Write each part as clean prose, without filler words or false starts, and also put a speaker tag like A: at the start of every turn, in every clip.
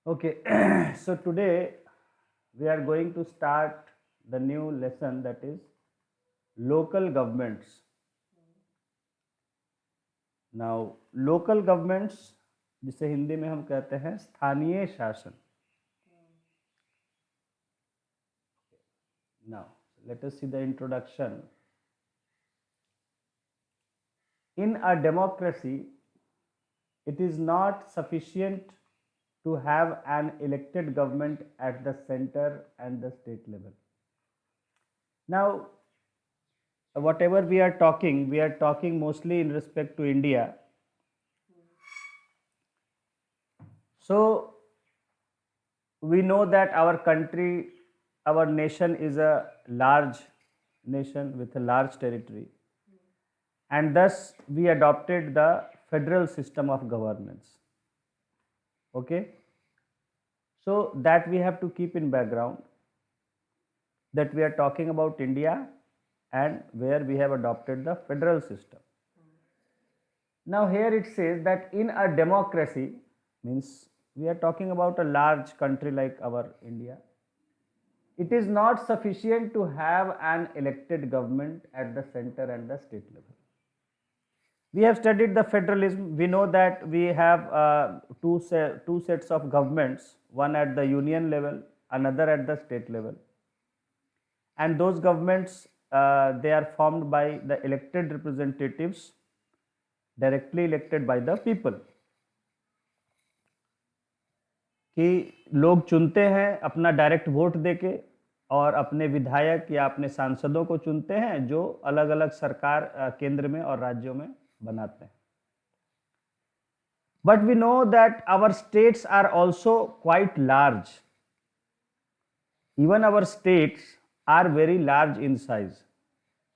A: Okay, so today we are going to start the new lesson, that is local governments. Now, local governments जिसे हिंदी में हम कहते हैं स्थानीय शासन. Now, let us see the introduction. In a democracy, it is not sufficient to have an elected government at the center and the state level. Now, whatever we are talking mostly in respect to India. So, we know that our country, our nation is a large nation with a large territory, and thus we adopted the federal system of governance. Okay, so that we have to keep in background that we are talking about India and where we have adopted the federal system. Now here it says that in a democracy, means we are talking about a large country like our India, it is not sufficient to have an elected government at the center and the state level. We have studied the federalism. We know that we have two sets of governments, one at the union level, another at the state level. And those governments, they are formed by the elected representatives directly elected by the people. कि लोग चुनते हैं अपना direct vote देके और अपने विधायक या अपने सांसदों को चुनते हैं जो अलग अलग सरकार केंद्र में और राज्यों में बनाते हैं. But we know that our states are also quite large. Even our states are very large in size.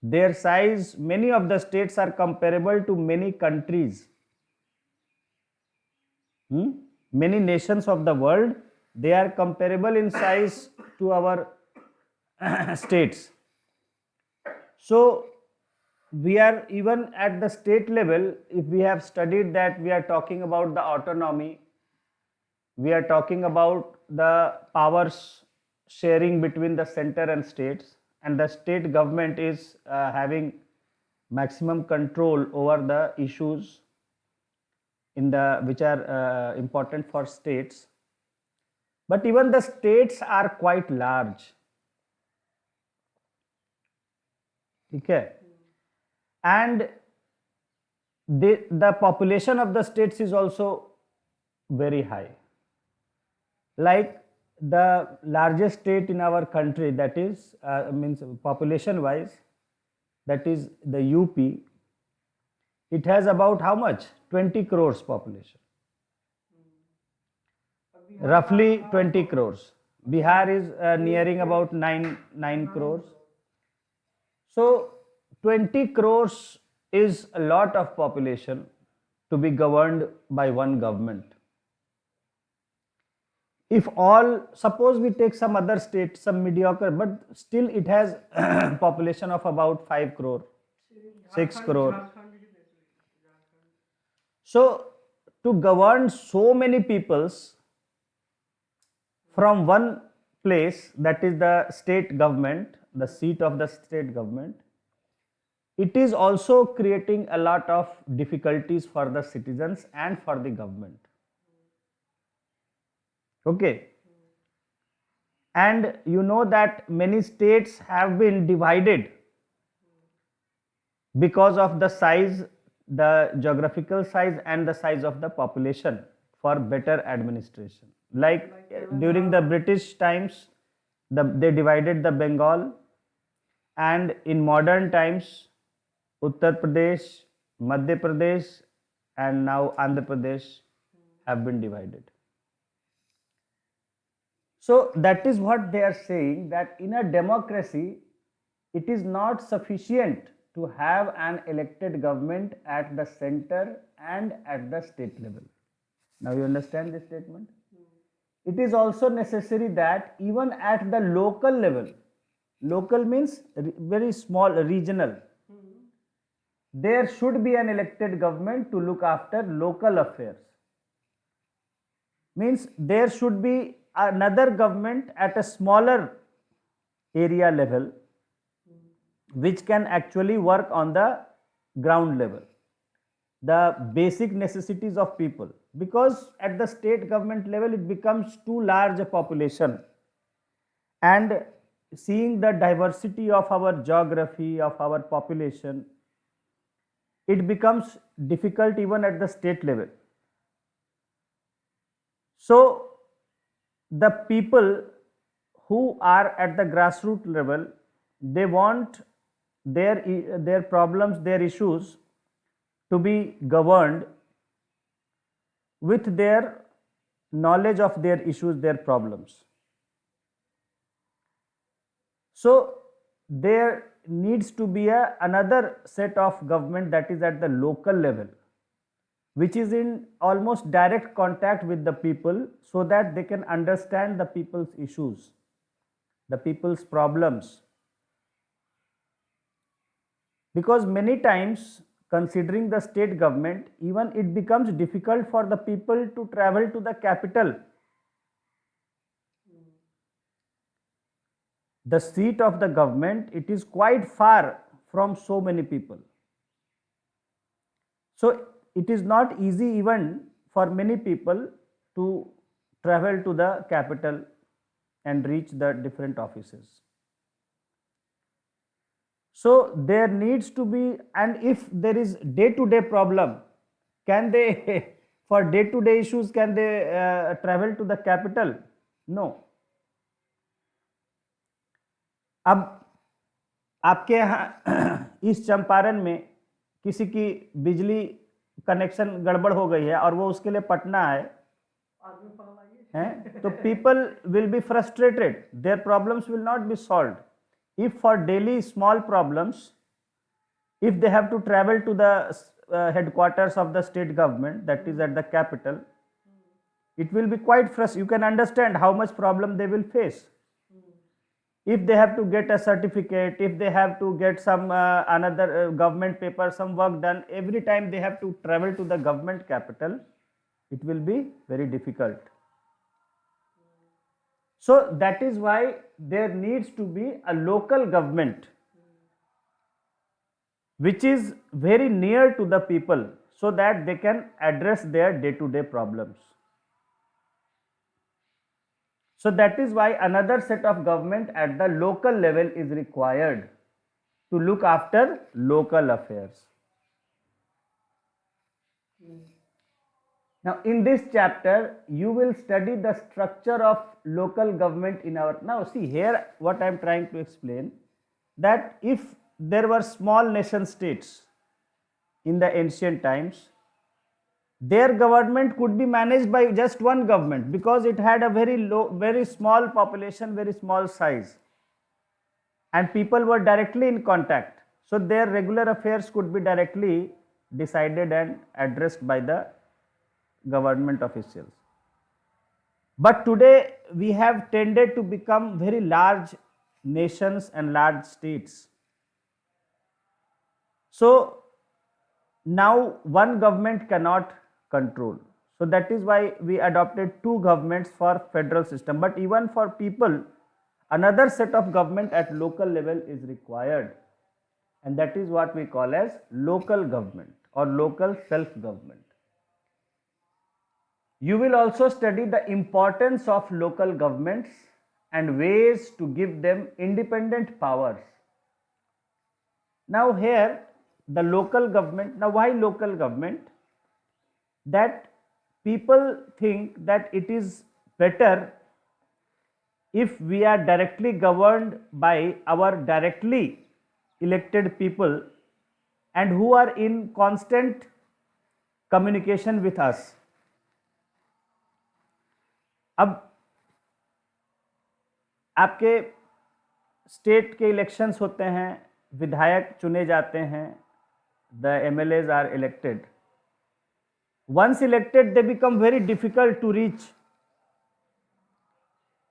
A: Their size, many of the states are comparable to many countries. Many nations of the world, they are comparable in size to our states. So, we are even at the state level, if we have studied that we are talking about the autonomy, we are talking about the powers sharing between the center and states, and the state government is having maximum control over the issues in the which are important for states. But even the states are quite large. Okay, and the population of the states is also very high. Like the largest state in our country, that is means population wise, that is the UP. It has about how much? 20 crores population. Roughly 20 crores. Bihar is nearing about 9 crores. So 20 crores is a lot of population to be governed by one government. If all, suppose we take some other state, some mediocre, but still it has population of about 5 crore, 6 crore. So to govern so many peoples from one place, that is the state government, the seat of the state government, it is also creating a lot of difficulties for the citizens and for the government. Okay, and you know that many states have been divided because of the size, the geographical size and the size of the population for better administration. Like during the British times, they divided the Bengal, and in modern times Uttar Pradesh, Madhya Pradesh and now Andhra Pradesh have been divided. So that is what they are saying, that in a democracy, it is not sufficient to have an elected government at the center and at the state level. Now you understand this statement? It is also necessary that even at the local level, local means very small, regional, there should be an elected government to look after local affairs. means there should be another government at a smaller area level which can actually work on the ground level, the basic necessities of people, because at the state government level it becomes too large a population, and seeing the diversity of our geography, of our population, it becomes difficult even at the state level. So the people who are at the grassroots level, they want their problems, their issues to be governed with their knowledge of their issues, their problems. So there needs to be another set of government that is at the local level, which is in almost direct contact with the people, so that they can understand the people's issues, the people's problems. Because many times, considering the state government, even it becomes difficult for the people to travel to the capital. The seat of the government, it is quite far from so many people. So it is not easy even for many people to travel to the capital and reach the different offices. So there needs to be, and if there is day-to-day problem, can they for day-to-day issues, can they travel to the capital? No. अब आपके यहाँ इस चंपारण में किसी की बिजली connection गड़बड़ हो गई है और वो उसके लिए पटना है, तो people will be frustrated, their problems will not be solved. If for daily small problems, if they have to travel to the headquarters of the state government, that is at the capital, it will be quite frustrating. You can understand how much problem they will face. If they have to get a certificate, if they have to get some another government paper, some work done, every time they have to travel to the government capital, it will be very difficult. So that is why there needs to be a local government which is very near to the people, so that they can address their day-to-day problems. So that is why another set of government at the local level is required to look after local affairs. Now in this chapter you will study the structure of local government in our. Now see here what I am trying to explain, that if there were small nation states in the ancient times, their government could be managed by just one government, because it had a very small population, very small size, and people were directly in contact, so their regular affairs could be directly decided and addressed by the government officials. But today we have tended to become very large nations and large states. So now one government cannot control. So that is why we adopted two governments for federal system. But even for people, another set of government at local level is required, and that is what we call as local government or local self-government. You will also study the importance of local governments and ways to give them independent powers. Now here the local government, now why local government? That people think that it is better if we are directly governed by our directly elected people and who are in constant communication with us. अब आपके state के elections होते हैं, विधायक चुने जाते हैं, the MLAs are elected. Once elected, they become very difficult to reach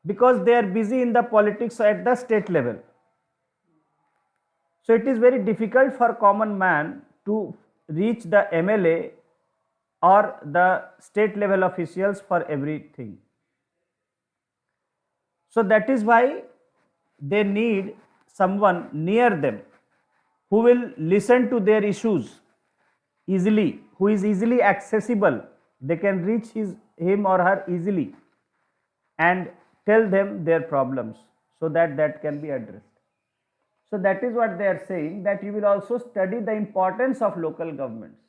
A: because they are busy in the politics at the state level. So it is very difficult for common man to reach the MLA or the state level officials for everything. So that is why they need someone near them who will listen to their issues easily, who is easily accessible. They can reach him or her easily and tell them their problems so that that can be addressed. So that is what they are saying, that you will also study the importance of local governments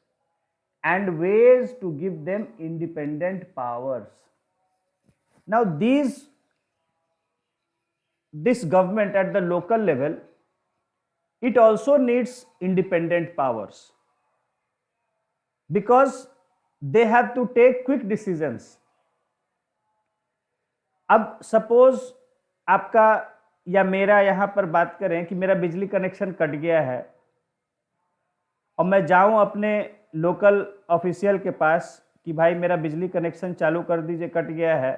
A: and ways to give them independent powers. Now this government at the local level, it also needs independent powers because they have to take quick decisions. अब suppose आपका या मेरा यहाँ पर बात करें कि मेरा बिजली कनेक्शन कट गया है और मैं जाऊँ अपने लोकल ऑफिशियल के पास कि भाई मेरा बिजली कनेक्शन चालू कर दीजिए, कट गया है।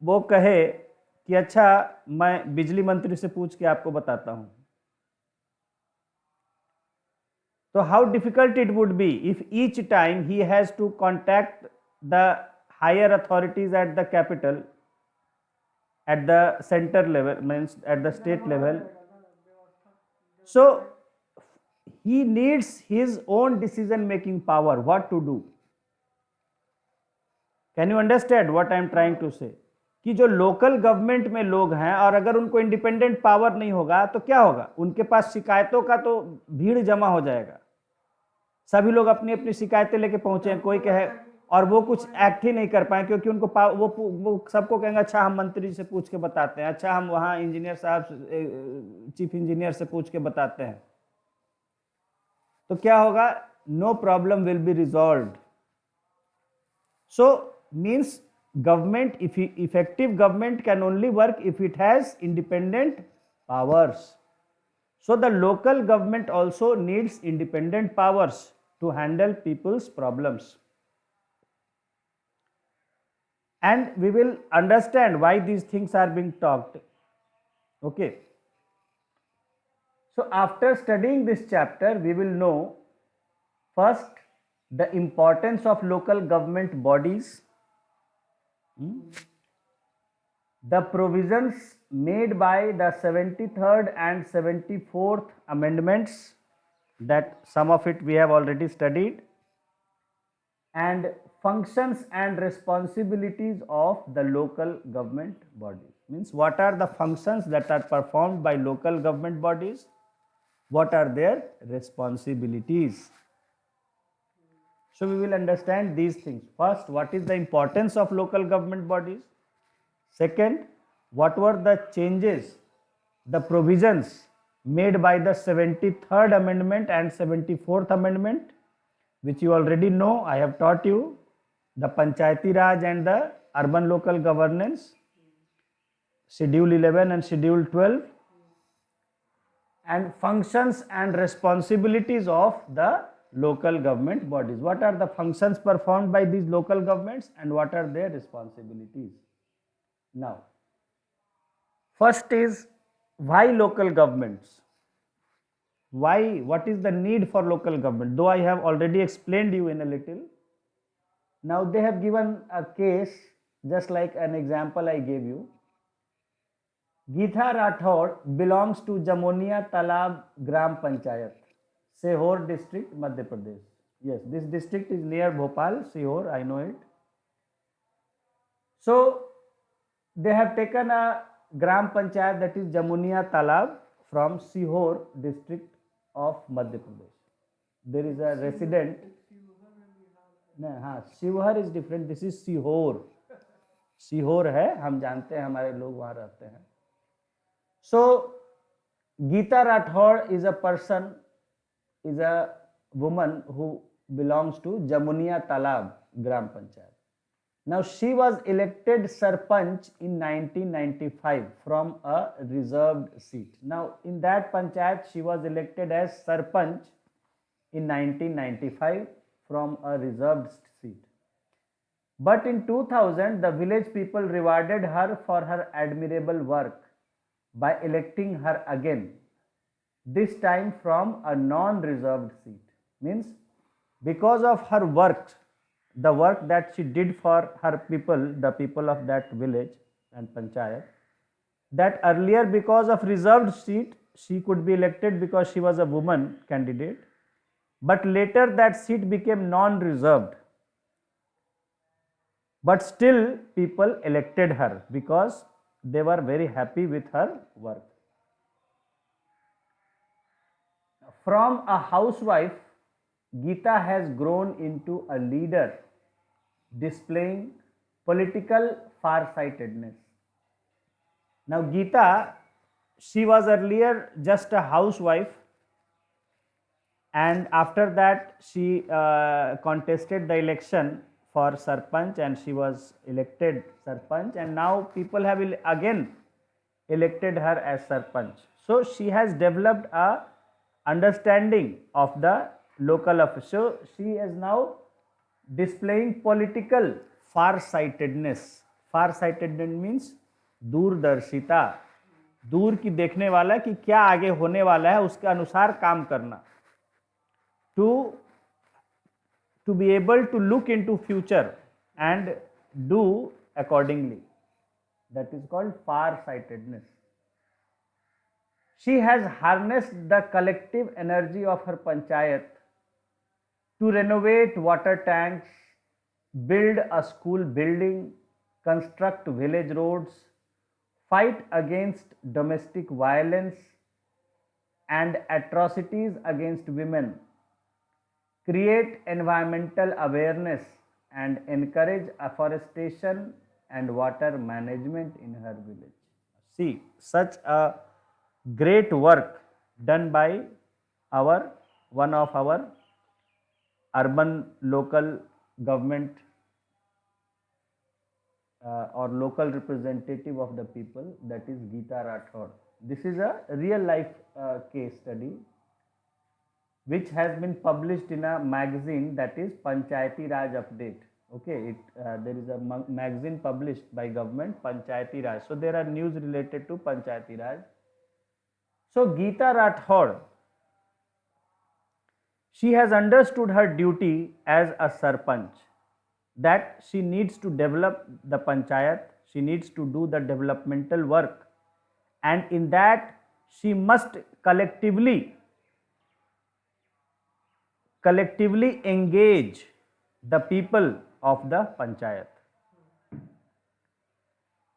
A: वो कहे कि अच्छा मैं बिजली मंत्री से पूछ के आपको बताता हूँ। तो how difficult it would be if each time he has to contact the higher authorities at the capital, at the center level, means at the state level. So he needs his own decision making power, what to do. Can you understand what I am trying to say? कि जो local government में लोग हैं और अगर उनको independent power नहीं होगा तो क्या होगा, उनके पास शिकायतों का तो भीड़ जमा हो जाएगा। सभी लोग अपनी अपनी शिकायतें लेके पहुंचे, कोई कहे और वो कुछ एक्ट ही नहीं कर पाए क्योंकि उनको वो सबको कहेंगे अच्छा हम मंत्री से पूछ के बताते हैं, अच्छा हम वहाँ इंजीनियर साहब चीफ इंजीनियर से पूछ के बताते हैं। तो क्या होगा, no problem will be resolved. So means government, if effective government can only work if it has independent powers. So the local government also needs independent powers to handle people's problems. And we will understand why these things are being talked. Okay. So after studying this chapter, we will know first the importance of local government bodies, the provisions made by the 73rd and 74th amendments, that some of it we have already studied, and functions and responsibilities of the local government bodies. Means what are the functions that are performed by local government bodies, what are their responsibilities. So we will understand these things. First, what is the importance of local government bodies? Second, what were the changes, the provisions made by the 73rd Amendment and 74th Amendment, which you already know, I have taught you, the Panchayati Raj and the Urban Local Governance, Schedule 11 and Schedule 12, and functions and responsibilities of the local government bodies. What are the functions performed by these local governments and what are their responsibilities? Now, first is why local governments? Why? What is the need for local government? Though I have already explained you in a little. Now they have given a case, just like an example I gave you. Geeta Rathod belongs to Jamunia Talab Gram Panchayat, Sehor district, Madhya Pradesh. Yes, this district is near Bhopal, Sehor, I know it. So they have taken a Gram Panchayat, that is Jamunia Talab, from Sehor district of Madhya Pradesh. There is a resident. No, हाँ, Sheohar is different. This is Sehor. Sehor है, हम जानते हैं, हमारे लोग वहाँ रहते हैं. So Geeta Rathod is a person, is a woman who belongs to Jamunia Talab Gram Panchayat. Now she was elected Sarpanch in 1995 from a reserved seat. Now in that Panchayat she was elected as Sarpanch in 1995 from a reserved seat. But in 2000 the village people rewarded her for her admirable work by electing her again, this time from a non-reserved seat. Means because of her work, the work that she did for her people, the people of that village and panchayat, that earlier because of reserved seat, she could be elected because she was a woman candidate, but later that seat became non-reserved. But still people elected her because they were very happy with her work. From a housewife, Geeta has grown into a leader displaying political farsightedness. Now, Geeta, she was earlier just a housewife, and after that, she contested the election for Sarpanch and she was elected Sarpanch, and now people have again elected her as Sarpanch. So, she has developed a understanding of the local affairs. So, she is now displaying political farsightedness. Farsightedness means दूरदर्शिता, दूर की देखने वाला कि क्या आगे होने वाला है उसके अनुसार काम करना. To be able to look into future and do accordingly. That is called far-sightedness. She has harnessed the collective energy of her panchayat to renovate water tanks, build a school building, construct village roads, fight against domestic violence and atrocities against women, create environmental awareness and encourage afforestation and water management in her village. See, such a great work done by one of our urban local government or local representative of the people, that is Geeta Rathod. This is a real life case study which has been published in a magazine, that is Panchayati Raj Update. Okay, there is a magazine published by government, Panchayati Raj. So there are news related to Panchayati Raj. So Geeta Rathod, she has understood her duty as a Sarpanch, that she needs to develop the panchayat, she needs to do the developmental work, and in that she must collectively engage the people of the panchayat.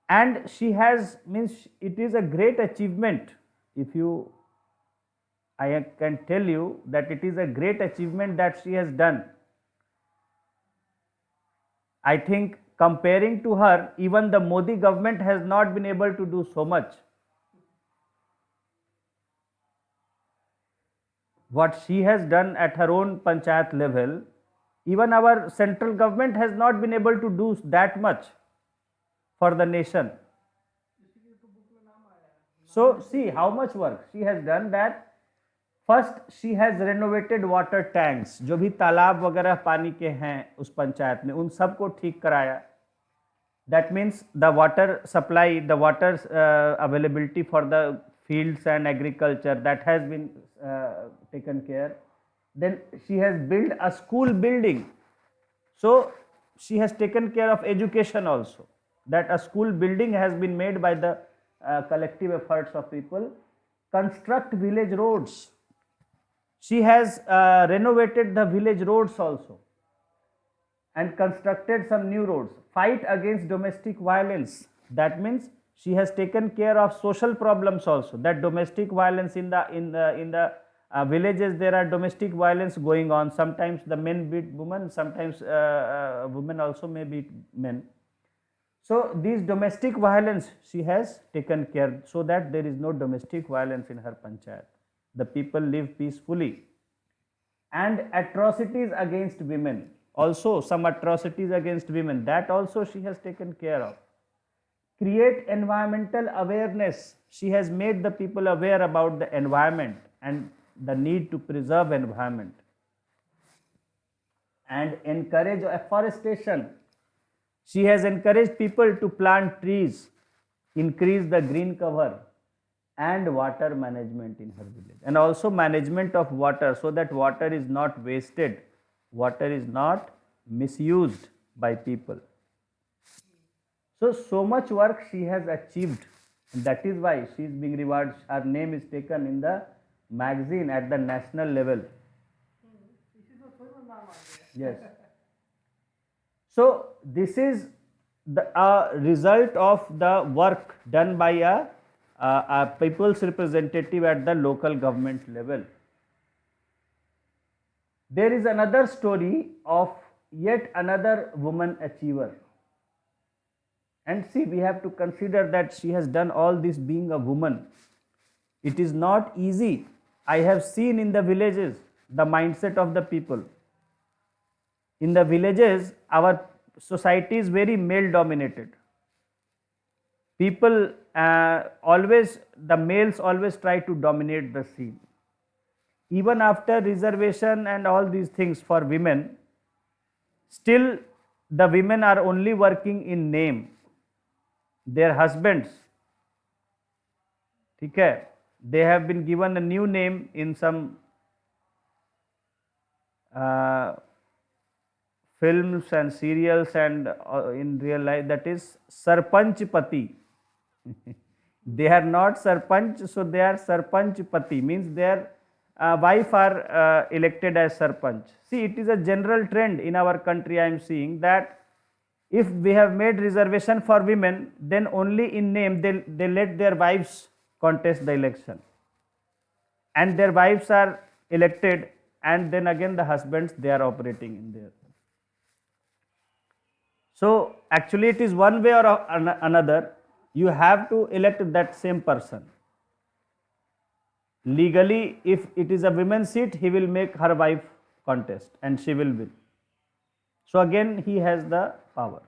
A: And she has, means it is a great achievement. I can tell you that it is a great achievement that she has done. I think comparing to her, even the Modi government has not been able to do so much. What she has done at her own panchayat level, even our central government has not been able to do that much for the nation. So see how much work she has done. That first she has renovated water tanks, जो भी तालाब वगैरह पानी के हैं उस पंचायत में, उन सब को ठीक कराया. That means the water supply, the water availability for the fields and agriculture, that has been taken care. Then she has built a school building. So she has taken care of education also. That a school building has been made by the collective efforts of people. Construct village roads. She has renovated the village roads also and constructed some new roads. Fight against domestic violence. That means she has taken care of social problems also. That domestic violence in the villages, there are domestic violence going on. Sometimes the men beat women, sometimes women also may beat men. So these domestic violence she has taken care, so that there is no domestic violence in her panchayat. The people live peacefully. And atrocities against women, also some atrocities against women, that also she has taken care of. Create environmental awareness. She has made the people aware about the environment and the need to preserve environment. And encourage afforestation. She has encouraged people to plant trees, increase the green cover, and water management in her village, and also management of water, so that water is not wasted water is not misused by people. So much work she has achieved, and that is why she is being rewarded. Her name is taken in the magazine at the national level. Yes. So this is the result of the work done by a people's representative at the local government level. There is another story of yet another woman achiever. And see, we have to consider that she has done all this being a woman. It is not easy. I have seen in the villages the mindset of the people. In the villages, our society is very male dominated. People always, the males always try to dominate the scene. Even after reservation and all these things for women, still the women are only working in name. Their husbands, okay, they have been given a new name in some films and serials and in real life, that is Sarpanch Pati. They are not Sarpanch, so they are Sarpanch Pati, means their wife are elected as Sarpanch. See, it is a general trend in our country. I am seeing that if we have made reservation for women, then only in name they let their wives contest the election, and their wives are elected, and then again the husbands, they are operating in there. So actually it is one way or another, you have to elect that same person. Legally, if it is a women's seat, he will make her wife contest and she will win. So again he has the power.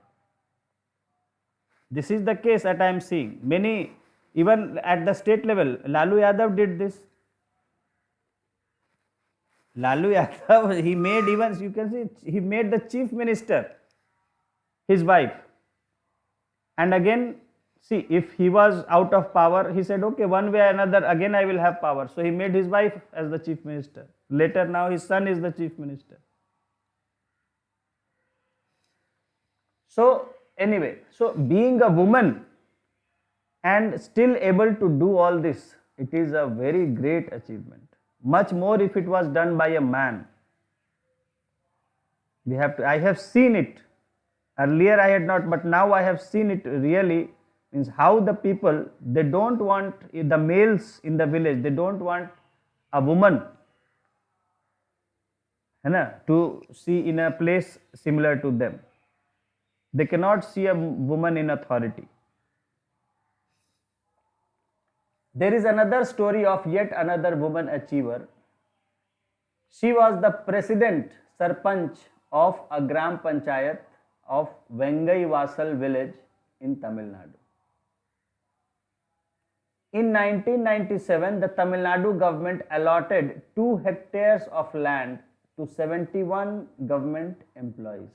A: This is the case that I am seeing. Many, even at the state level, Lalu Yadav did this. Lalu Yadav, he made, even you can see, he made the chief minister his wife. And again, see, if he was out of power, he said, okay, one way or another, again I will have power. So he made his wife as the chief minister. Later now his son is the chief minister. So anyway, so being a woman and still able to do all this, it is a very great achievement. Much more if it was done by a man. We have to, I have seen it. Earlier I had not, but now I have seen it really, means how the people, they don't want the males in the village, they don't want a woman to see in a place similar to them. They cannot see a woman in authority. There is another story of yet another woman achiever. She was the president, Sarpanch of a Gram Panchayat of Vengai Vasal village in Tamil Nadu. In 1997, the Tamil Nadu government allotted 2 hectares of land to 71 government employees.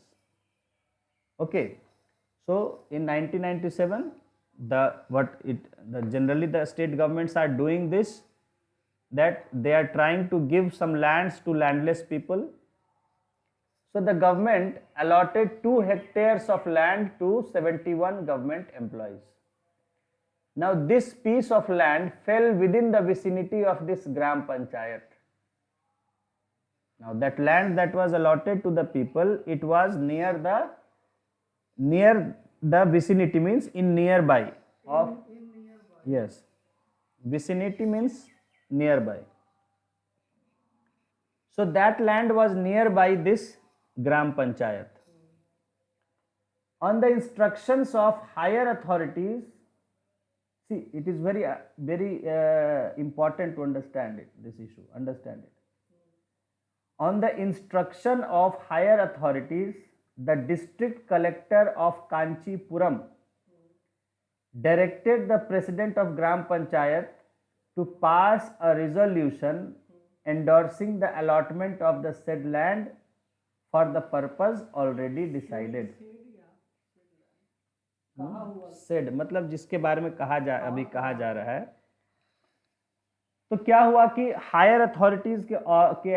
A: Okay, so in 1997, generally the state governments are doing this, that they are trying to give some lands to landless people. So the government allotted 2 hectares of land to 71 government employees. Now this piece of land fell within the vicinity of this Gram Panchayat. Now that land that was allotted to the people, it was near the vicinity, means in nearby of, yes, vicinity means nearby. So that land was nearby this Gram Panchayat. On the instructions of higher authorities, see, it is very important to understand it, this issue, understand it. On the instruction of higher authorities, the district collector of Kanchipuram directed the president of Gram Panchayat to pass a resolution endorsing the allotment of the said land for the purpose already decided. Said मतलब जिसके बारे में अभी कहा जा रहा है. तो क्या हुआ कि हायर अथॉरिटीज के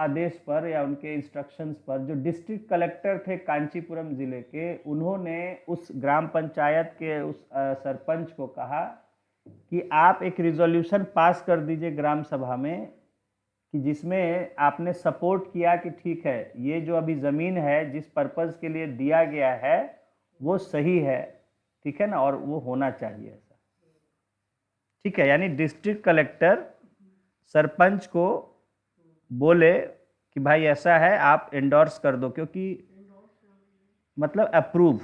A: आदेश पर या उनके इंस्ट्रक्शंस पर जो डिस्ट्रिक्ट कलेक्टर थे कांचीपुरम जिले के, उन्होंने उस ग्राम पंचायत के उस सरपंच को कहा कि आप एक रिजोल्यूशन पास कर दीजिए ग्राम सभा में कि जिसमें आपने सपोर्ट किया कि ठीक है, ये जो अभी ज़मीन है जिस पर्पज़ के लिए दिया गया है वो सही है, ठीक है ना, और वो होना चाहिए ऐसा, ठीक है। यानी डिस्ट्रिक्ट कलेक्टर सरपंच को बोले कि भाई ऐसा है, आप एंडोर्स कर दो, क्योंकि मतलब अप्रूव।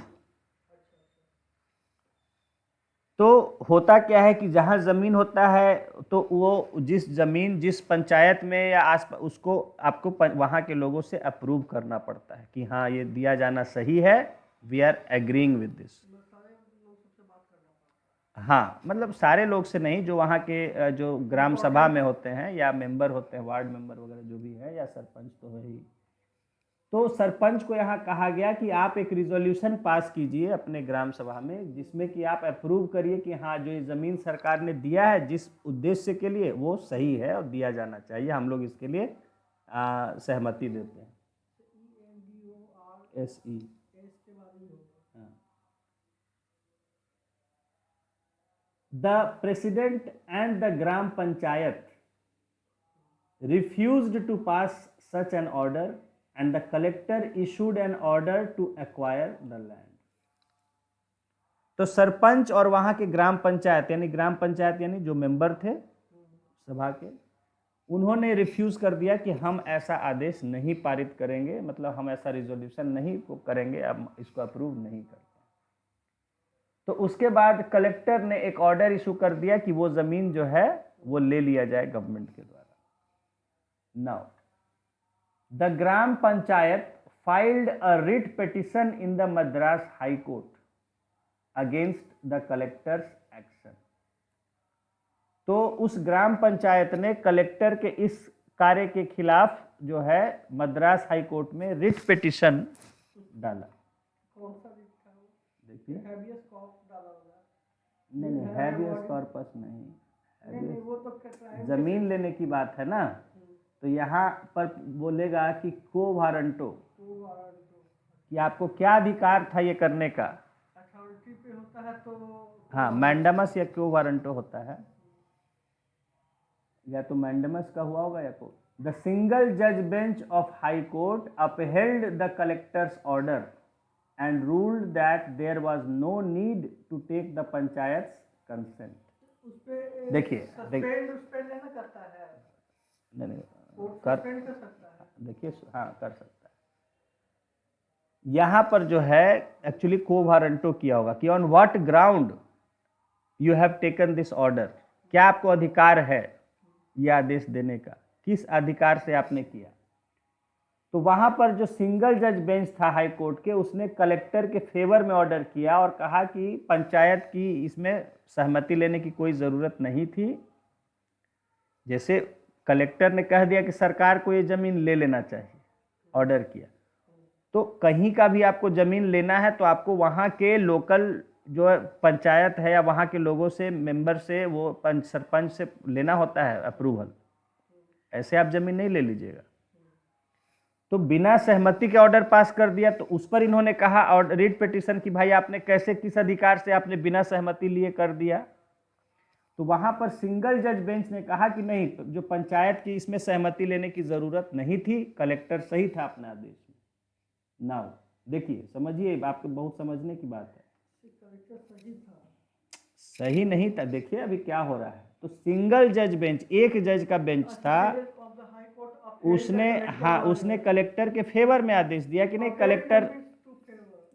A: तो होता क्या है कि जहाँ ज़मीन होता है तो वो जिस पंचायत में या आस उसको आपको वहाँ के लोगों से अप्रूव करना पड़ता है कि हाँ ये दिया जाना सही है, we are agreeing with this. हाँ, मतलब सारे लोग से नहीं, जो वहाँ के जो ग्राम सभा में होते हैं या मेंबर होते हैं, वार्ड मेंबर वगैरह जो भी है, या सरपंच तो है ही। तो सरपंच को यहाँ कहा गया कि आप एक रिजोल्यूशन पास कीजिए अपने ग्राम सभा में जिसमें कि आप अप्रूव करिए कि हाँ जो ये ज़मीन सरकार ने दिया है जिस उद्देश्य के लिए वो सही है और दिया जाना चाहिए, हम लोग इसके लिए सहमति देते हैं। SE The president and the Gram Panchayat refused to pass such an order and the collector issued an order to acquire the land. तो सरपंच और वहां के ग्राम पंचायत यानी जो मेंबर थे सभा के, उन्होंने रिफ्यूज कर दिया कि हम ऐसा आदेश नहीं पारित करेंगे, मतलब हम ऐसा रिजोल्यूशन नहीं करेंगे, अब इसको अप्रूव नहीं करते। तो उसके बाद कलेक्टर ने एक ऑर्डर इशू कर दिया कि वो जमीन जो है वो ले लिया जाए गवर्नमेंट के द्वारा। Now the gram panchayat filed a writ petition in the Madras high court against the collector's action. तो उस ग्राम पंचायत ने कलेक्टर के इस कार्य के खिलाफ जो है मद्रास हाई कोर्ट में रिट पिटिशन डाला। देखिए, नहीं, हैबियस कॉर्पस नहीं, वो तो जमीन लेने की बात है ना, तो यहाँ पर बोलेगा कि को वारंटो, कि आपको क्या अधिकार था ये करने का। अथॉरिटी पे होता है तो हाँ, मैंडमस या को वारंटो होता है, या तो मैंडमस का हुआ होगा या को। द सिंगल जज bench of high court upheld the collector's order and ruled that there was no need to take the panchayat's consent. देखिए, लेना करता है, नहीं कर सकता है, देखिए हाँ कर सकता है। यहाँ पर जो है एक्चुअली को वारंटो किया होगा कि on what ground you have taken this order, क्या आपको अधिकार है यह आदेश देने का, किस अधिकार से आपने किया। तो वहां पर जो सिंगल जज बेंच था हाई कोर्ट के, उसने कलेक्टर के फेवर में ऑर्डर किया और कहा कि पंचायत की इसमें सहमति लेने की कोई ज़रूरत नहीं थी। जैसे कलेक्टर ने कह दिया कि सरकार को ये ज़मीन ले लेना चाहिए, ऑर्डर किया, तो कहीं का भी आपको ज़मीन लेना है तो आपको वहाँ के लोकल जो पंचायत है या वहाँ के लोगों से, मेंबर से, वो सरपंच से लेना होता है अप्रूवल, ऐसे आप ज़मीन नहीं ले लीजिएगा। तो बिना सहमति के ऑर्डर पास कर दिया, तो उस पर इन्होंने कहा और रिट पिटीशन कि भाई आपने कैसे, किस अधिकार से आपने बिना सहमति लिए कर दिया। तो वहां पर सिंगल जज बेंच ने कहा कि नहीं, जो पंचायत की इसमें सहमति लेने की जरूरत नहीं थी, कलेक्टर सही था अपने आदेश में। नाउ देखिए, समझिए, आपको बहुत समझने की बात है। सही नहीं था, देखिए अभी क्या हो रहा है। तो सिंगल जज बेंच, एक जज का बेंच था, उसने कलेक्टर के फेवर में आदेश दिया कि नहीं, कलेक्टर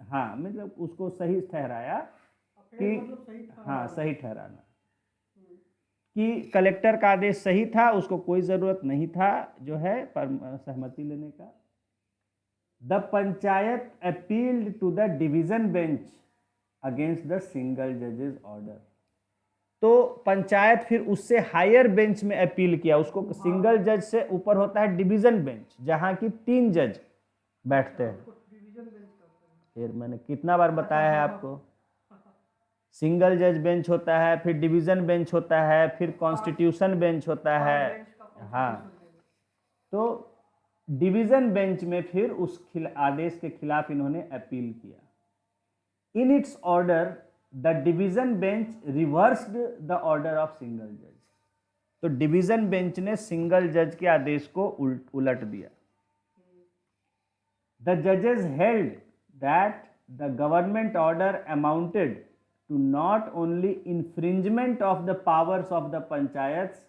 A: हाँ, मतलब उसको सही ठहराया कि हाँ, सही ठहराना कि कलेक्टर का आदेश सही था, उसको कोई जरूरत नहीं था जो है सहमति लेने का। The panchayat appealed to the division bench against the single जजेस ऑर्डर। तो पंचायत फिर उससे हायर बेंच में अपील किया, उसको सिंगल जज से ऊपर होता है डिवीजन बेंच, जहां की 3 जज बैठते हैं। फिर मैंने कितना बार बताया है आपको, सिंगल जज बेंच होता है, फिर डिवीजन बेंच होता है, फिर कॉन्स्टिट्यूशन बेंच होता है। हाँ, तो डिवीजन बेंच में फिर उस आदेश के खिलाफ इन्होंने अपील किया। In its order the division bench reversed the order of single जज। तो डिवीजन बेंच ने सिंगल जज के आदेश को उलट दिया। द जजेस held that the government order amounted to not only infringement of the powers of the panchayats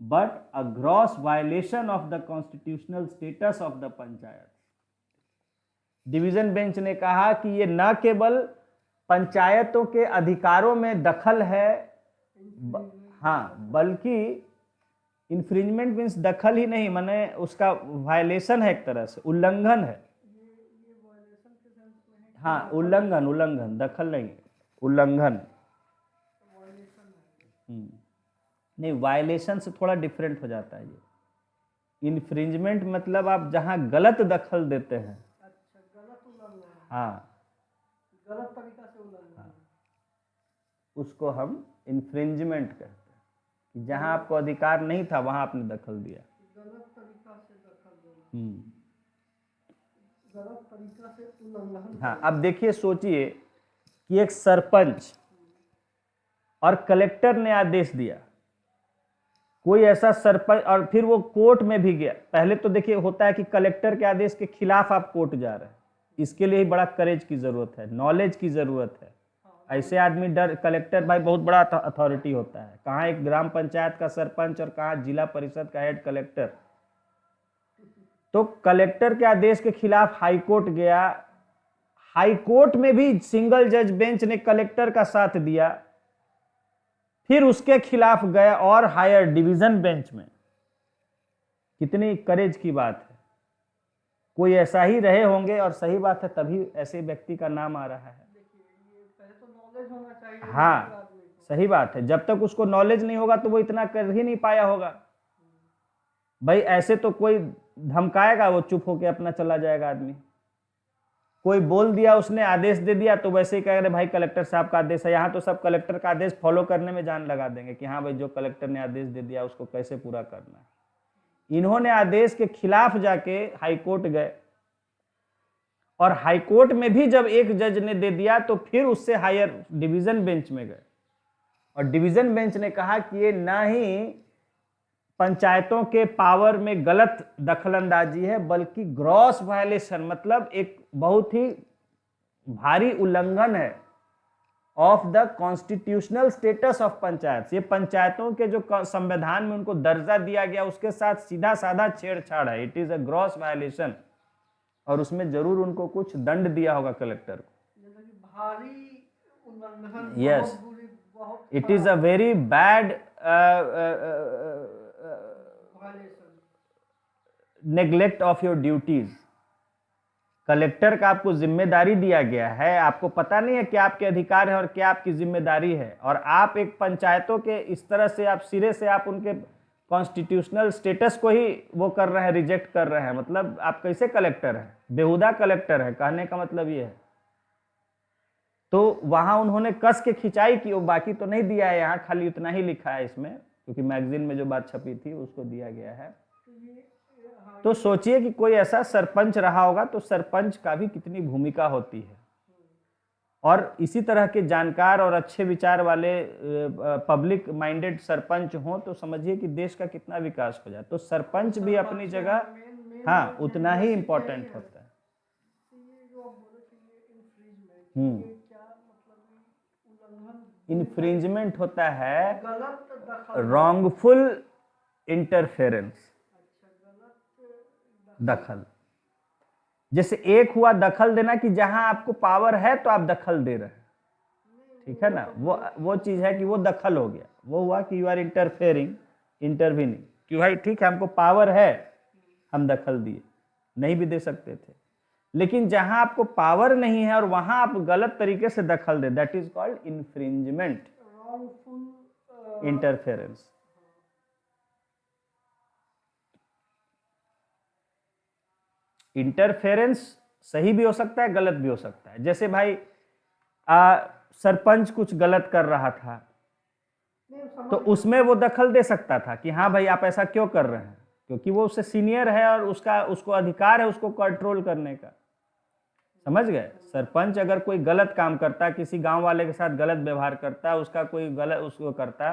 A: but a gross violation of the constitutional status of the panchayat. Division bench ने कहा कि ये न केवल पंचायतों के अधिकारों में दखल है, हाँ, बल्कि इन्फ्रिंजमेंट मीन्स दखल ही नहीं, माने उसका वायलेशन है, एक तरह से उल्लंघन है। हाँ, उल्लंघन, दखल नहीं, उल्लंघन। नहीं, वायलेशन से थोड़ा डिफरेंट हो जाता है ये। इन्फ्रिंजमेंट मतलब आप जहां गलत दखल देते हैं। अच्छा, गलत उल्लंघन। हाँ, गलत तरीका से उल्लंघन। हाँ, उसको हम इन्फ्रिंजमेंट कहते हैं कि जहां आपको अधिकार नहीं था वहां आपने दखल दिया, गलत तरीका से दखल दिया। गलत तरीका से उल्लंघन। हाँ, अब देखिए, सोचिए कि एक सरपंच और कलेक्टर ने आदेश दिया, कोई ऐसा सरपंच, और फिर वो कोर्ट में भी गया। पहले तो देखिए होता है कि कलेक्टर के आदेश के खिलाफ आप कोर्ट जा रहे हैं, इसके लिए ही बड़ा करेज की जरूरत है, नॉलेज की जरूरत है। ऐसे आदमी डर, कलेक्टर भाई बहुत बड़ा अथॉरिटी होता है, कहाँ एक ग्राम पंचायत का सरपंच और कहाँ जिला परिषद का हेड कलेक्टर। तो कलेक्टर के आदेश के खिलाफ हाईकोर्ट गया, हाईकोर्ट में भी सिंगल जज बेंच ने कलेक्टर का साथ दिया, फिर उसके खिलाफ गए और हायर डिवीजन बेंच में। कितनी करेज की बात है। कोई ऐसा ही रहे होंगे, और सही बात है, तभी ऐसे व्यक्ति का नाम आ रहा है। पहले तो नॉलेज होना चाहिए। हाँ, सही बात है, जब तक उसको नॉलेज नहीं होगा तो वो इतना कर ही नहीं पाया होगा। भाई ऐसे तो कोई धमकाएगा, वो चुप होकर अपना चला जाएगा आदमी। कोई बोल दिया, उसने आदेश दे दिया, तो वैसे ही कह रहे भाई कलेक्टर साहब का आदेश है, यहाँ तो सब कलेक्टर का आदेश फॉलो करने में जान लगा देंगे कि हाँ भाई जो कलेक्टर ने आदेश दे दिया उसको कैसे पूरा करना है। इन्होंने आदेश के खिलाफ जाके हाईकोर्ट गए, और हाईकोर्ट में भी जब एक जज ने दे दिया तो फिर उससे हायर डिवीजन बेंच में गए, और डिवीजन बेंच ने कहा कि ये ना ही पंचायतों के पावर में गलत दखलंदाजी है, बल्कि ग्रॉस वायलेशन, मतलब एक बहुत ही भारी उल्लंघन है of the constitutional status of panchayat. ये पंचायतों के जो संविधान में उनको दर्जा दिया गया उसके साथ सीधा साधा छेड़छाड़ है। It is a gross violation, और उसमें जरूर उनको कुछ दंड दिया होगा कलेक्टर को। भारी उल्लंघन। Yes, it is a very bad neglect of your duties. Collector का आपको जिम्मेदारी दिया गया है, आपको पता नहीं है क्या आपके अधिकार है और क्या आपकी जिम्मेदारी है, और आप एक पंचायतों के इस तरह से आप सिरे से आप उनके कॉन्स्टिट्यूशनल स्टेटस को ही वो कर रहे हैं, रिजेक्ट कर रहे हैं। मतलब आप कैसे कलेक्टर हैं, बेहुदा कलेक्टर है, कहने का मतलब ये है। तो वहां उन्होंने कस के खिंचाई की, वो बाकी तो नहीं दिया है, यहाँ खाली उतना ही लिखा है इसमें, क्योंकि मैगजीन में जो बात छपी थी उसको दिया गया है। तो सोचिए कि कोई ऐसा सरपंच रहा होगा, तो सरपंच का भी कितनी भूमिका होती है, और इसी तरह के जानकार और अच्छे विचार वाले पब्लिक माइंडेड सरपंच हों तो समझिए कि देश का कितना विकास हो जाए। तो सरपंच भी अपनी जगह हाँ उतना ही इम्पोर्टेंट होता है। इन्फ्रिंजमेंट होता है रॉन्गफुल इंटरफेरेंस, दखल। जैसे एक हुआ दखल देना कि जहां आपको पावर है तो आप दखल दे रहे हैं, ठीक है ना, वो चीज है कि वो दखल हो गया। वो हुआ कि यू आर इंटरफेयरिंग, इंटरवीनिंग, कि भाई ठीक है हमको पावर है, हम दखल दिए, नहीं भी दे सकते थे। लेकिन जहां आपको पावर नहीं है और वहां आप गलत तरीके से दखल दे, that is called infringement, interference. Interference सही भी हो सकता है, गलत भी हो सकता है। जैसे भाई सरपंच कुछ गलत कर रहा था तो उसमें वो दखल दे सकता था कि हाँ भाई आप ऐसा क्यों कर रहे हैं, क्योंकि वो उससे सीनियर है और उसको अधिकार है उसको कंट्रोल करने का। समझ गए? सरपंच अगर कोई गलत काम करता है, किसी गांव वाले के साथ गलत व्यवहार करता है, उसका कोई गलत उसको करता,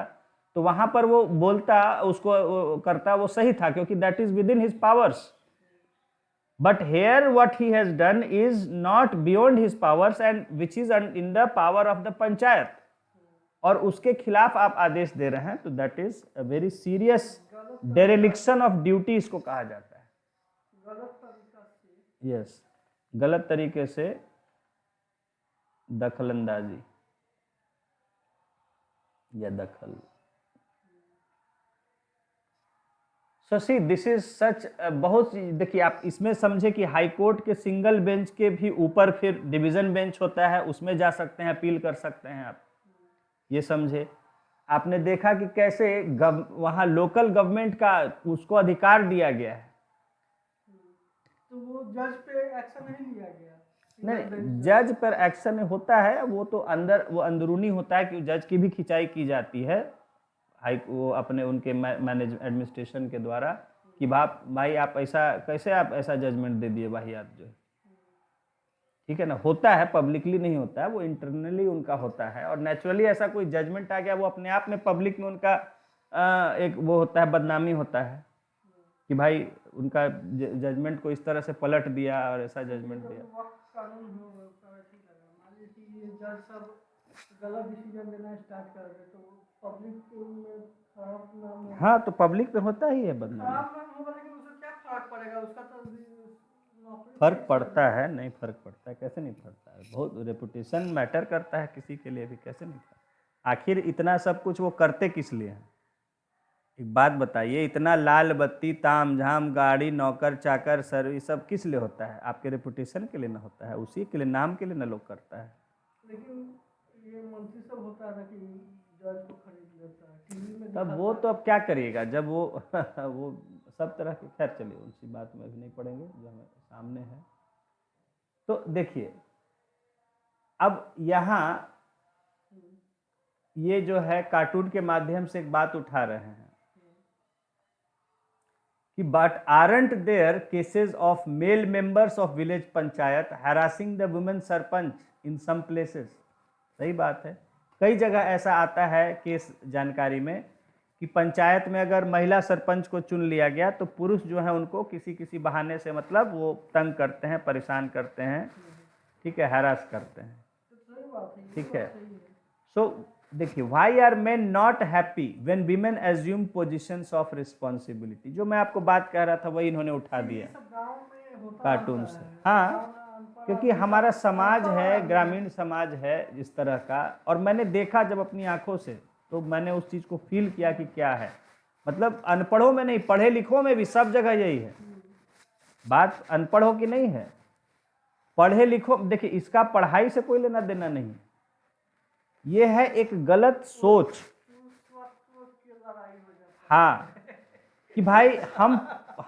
A: तो वहां पर वो बोलता, उसको करता, वो सही था क्योंकि that is within his powers. But here what he has done is not beyond his powers and which is in the power of the panchayat, और उसके खिलाफ आप आदेश दे रहे हैं, तो that is a very serious dereliction of duty इसको कहा जाता है। यस, गलत तरीके से दखलंदाजी या दखल। सो सी दिस इज सच बहुत, देखिए आप इसमें समझे कि हाई कोर्ट के सिंगल बेंच के भी ऊपर फिर डिवीजन बेंच होता है, उसमें जा सकते हैं, अपील कर सकते हैं आप, ये समझे। आपने देखा कि कैसे वहां लोकल गवर्नमेंट का उसको अधिकार दिया गया है,
B: तो वो जज पे एक्शन नहीं लिया गया।
A: नहीं, जज पर एक्शन होता है, वो तो अंदर वो अंदरूनी होता है कि जज की भी खिंचाई की जाती है वो अपने उनके मैनेज एडमिनिस्ट्रेशन के द्वारा कि भाई आप ऐसा कैसे, आप ऐसा जजमेंट दे दिए भाई आप जो, ठीक है ना, होता है, पब्लिकली नहीं होता है, वो इंटरनली उनका होता है। और नेचुरली ऐसा कोई जजमेंट आ गया, वो अपने आप में पब्लिक में उनका एक वो होता है, बदनामी होता है कि भाई उनका जजमेंट को इस तरह से पलट दिया और ऐसा जजमेंट दिया।
B: जज सब गलत डिसीजन लेना स्टार्ट कर दे तो पब्लिक में खराब नाम,
A: हाँ तो पब्लिक में होता ही है बदनामी।
B: खराब नाम होगा, लेकिन उससे क्या फर्क पड़ेगा, उसका तो
A: फर्क पड़ता है, नहीं फर्क पड़ता है, कैसे नहीं पड़ता है, बहुत रेपुटेशन मैटर करता है किसी के लिए भी, कैसे नहीं पड़ता। आखिर इतना सब कुछ वो करते किस लिए हैं? एक बात बताइए, इतना लाल बत्ती ताम झाम गाड़ी नौकर चाकर सर्विस सब किस लिए होता है? आपके रेपुटेशन के लिए ना होता है, उसी के लिए, नाम के लिए ना लोग करता है।
B: लेकिन ये मंत्री सब होता है ना कि जज को खरीद लेता है टीवी में,
A: तब वो तो अब क्या करिएगा जब वो वो सब तरह के, खैर चलिए उनकी बात में अभी नहीं पड़ेंगे जो हमें सामने है। तो देखिए अब यहाँ ये जो है कार्टून के माध्यम से एक बात उठा रहे हैं कि but aren't there cases of male members of village panchayat harassing the women sarpanch in some places. सही बात है, कई जगह ऐसा आता है केस जानकारी में कि पंचायत में अगर महिला सरपंच को चुन लिया गया तो पुरुष जो है उनको किसी किसी बहाने से मतलब वो तंग करते हैं, परेशान करते हैं, ठीक है, हैरास करते हैं, ठीक है। सो देखिए, why are men not happy when women assume positions of responsibility, जो मैं आपको बात कह रहा था वही इन्होंने उठा दिया कार्टून से। हाँ, क्योंकि हमारा समाज है, ग्रामीण समाज है इस तरह का, और मैंने देखा जब अपनी आंखों से, तो मैंने उस चीज़ को फील किया कि क्या है, मतलब अनपढ़ों में नहीं, पढ़े लिखों में भी सब जगह यही है। बात अनपढ़ों की नहीं है, पढ़े लिखो, देखिए इसका पढ़ाई से कोई लेना देना नहीं, ये है एक गलत सोच। हाँ, कि भाई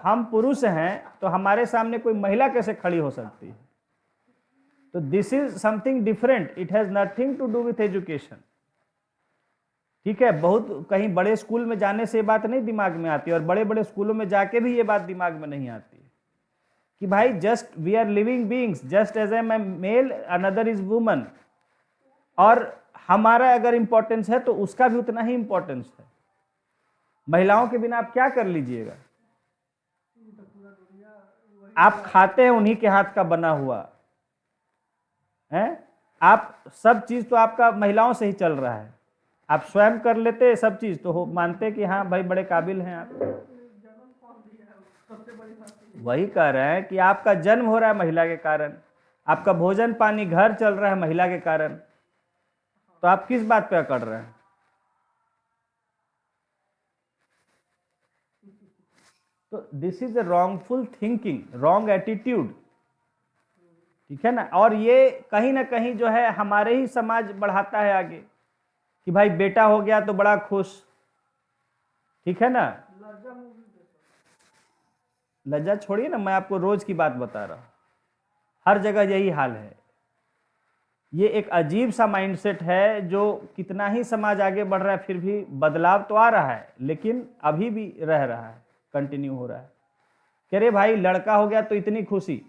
A: हम पुरुष हैं तो हमारे सामने कोई महिला कैसे खड़ी हो सकती है? तो this is something different, it has nothing to do with education, ठीक है। बहुत कहीं बड़े स्कूल में जाने से ये बात नहीं दिमाग में आती, और बड़े बड़े स्कूलों में जाके भी ये बात दिमाग में नहीं आती कि भाई just we are living beings, just as a male another is woman, और हमारा अगर इंपॉर्टेंस है तो उसका भी उतना ही इंपॉर्टेंस है। महिलाओं के बिना आप क्या कर लीजिएगा? आप खाते हैं उन्हीं के हाथ का बना हुआ है, आप सब चीज तो आपका महिलाओं से ही चल रहा है, आप स्वयं कर लेते सब चीज तो हो मानते कि हाँ भाई बड़े काबिल हैं आप। वही कह रहे हैं कि आपका जन्म हो रहा है महिला के कारण, आपका भोजन पानी घर चल रहा है महिला के कारण, तो आप किस बात पे अकड़ रहे हैं? तो this is a wrongful thinking, wrong attitude, ठीक है ना। और ये कहीं ना कहीं जो है हमारे ही समाज बढ़ाता है आगे कि भाई बेटा हो गया तो बड़ा खुश, ठीक है ना। लज्जा छोड़िए ना, मैं आपको रोज की बात बता रहा हूं, हर जगह यही हाल है। ये एक अजीब सा माइंडसेट है जो कितना ही समाज आगे बढ़ रहा है फिर भी बदलाव तो आ रहा है लेकिन अभी भी रह रहा है, कंटिन्यू हो रहा है। कह रहे भाई लड़का हो गया तो इतनी खुशी।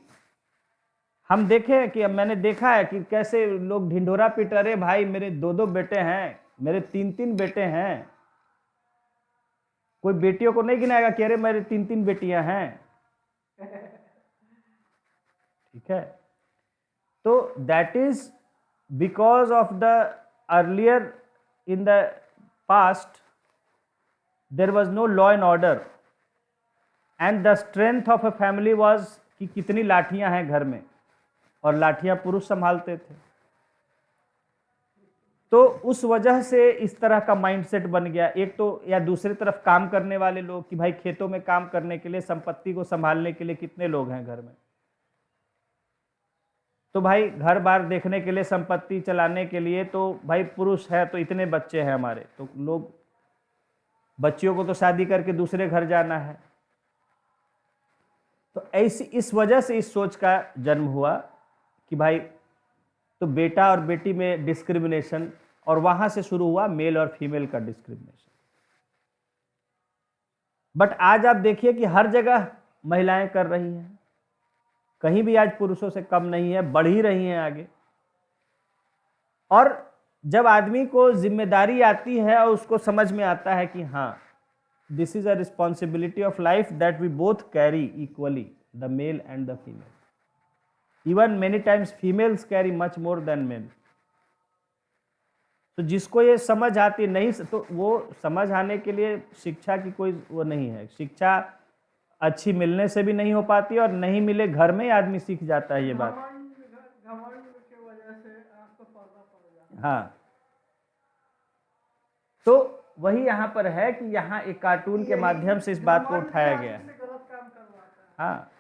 A: हम देखे कि मैंने देखा है कि कैसे लोग ढिंढोरा पीट रहे, भाई मेरे 2-2 बेटे हैं, मेरे 3-3 बेटे हैं। कोई बेटियों को नहीं गिनाएगा, कह रहे मेरे 3-3 बेटियां हैं। ठीक है, तो that is because of the earlier in the past there was no law and order and the strength of a family was कि कितनी लाठियां हैं घर में, और लाठियां पुरुष संभालते थे। तो उस वजह से इस तरह का माइंडसेट बन गया। एक तो या दूसरी तरफ काम करने वाले लोग कि भाई खेतों में काम करने के लिए, संपत्ति को संभालने के लिए कितने लोग हैं घर में, तो भाई घर बार देखने के लिए, संपत्ति चलाने के लिए तो भाई पुरुष है, तो इतने बच्चे हैं हमारे, तो लोग बच्चियों को तो शादी करके दूसरे घर जाना है। तो ऐसी इस वजह से इस सोच का जन्म हुआ कि भाई तो बेटा और बेटी में डिस्क्रिमिनेशन, और वहां से शुरू हुआ मेल और फीमेल का डिस्क्रिमिनेशन। बट आज आप देखिए कि हर जगह महिलाएं कर रही हैं, कहीं भी आज पुरुषों से कम नहीं है, बढ़ ही रही हैं आगे। और जब आदमी को जिम्मेदारी आती है और उसको समझ में आता है कि हाँ this is a responsibility of life that we both carry equally, the male and the female, even many times females carry much more than male. तो जिसको ये समझ आती नहीं, तो वो समझ आने के लिए शिक्षा की कोई वो नहीं है। शिक्षा अच्छी मिलने से भी नहीं हो पाती, और नहीं मिले घर में आदमी सीख जाता है ये बात।
B: घमंड की वजह से आपको पर्दा पड़ जाता है।
A: हाँ, तो वही यहाँ पर है कि यहाँ एक कार्टून के माध्यम से इस बात को उठाया गया है।
B: गलत काम करवाता है।
A: हाँ,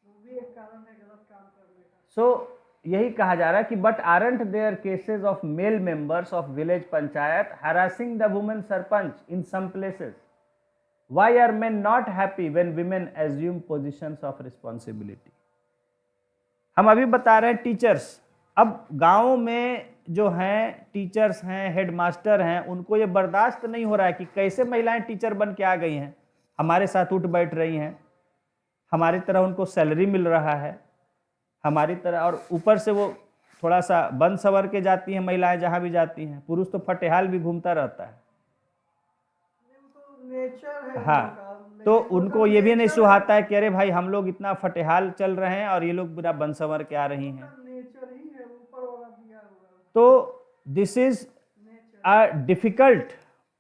B: वो भी एक कारण है गलत काम करने का।
A: सो यही कहा जा रहा है कि but aren't there cases of male members of village panchayat harassing the women sarpanch in some places? Why are men not happy when women assume positions of responsibility? हम अभी बता रहे हैं टीचर्स। अब गाँव में जो हैं टीचर्स हैं, हेडमास्टर हैं, उनको ये बर्दाश्त नहीं हो रहा है कि कैसे महिलाएं टीचर बन के आ गई हैं, हमारे साथ उठ बैठ रही हैं, हमारी तरह उनको सैलरी मिल रहा है, हमारी तरह, और ऊपर से वो थोड़ा सा बन सवर के जाती हैं महिलाएं जहाँ भी जाती हैं। पुरुष तो फटेहाल भी घूमता रहता है।
B: नेचर है
A: हाँ,
B: उनका,
A: तो
B: लेकिन
A: उनको
B: उनका
A: ये भी नहीं
B: नेचर
A: सुहाता है कि अरे भाई हम लोग इतना फटेहाल चल रहे हैं और ये लोग बिना बन सवर के आ रही हैं।
B: नेचर ही है, ऊपर वाला दिया हुआ है।
A: तो this is
B: nature
A: a difficult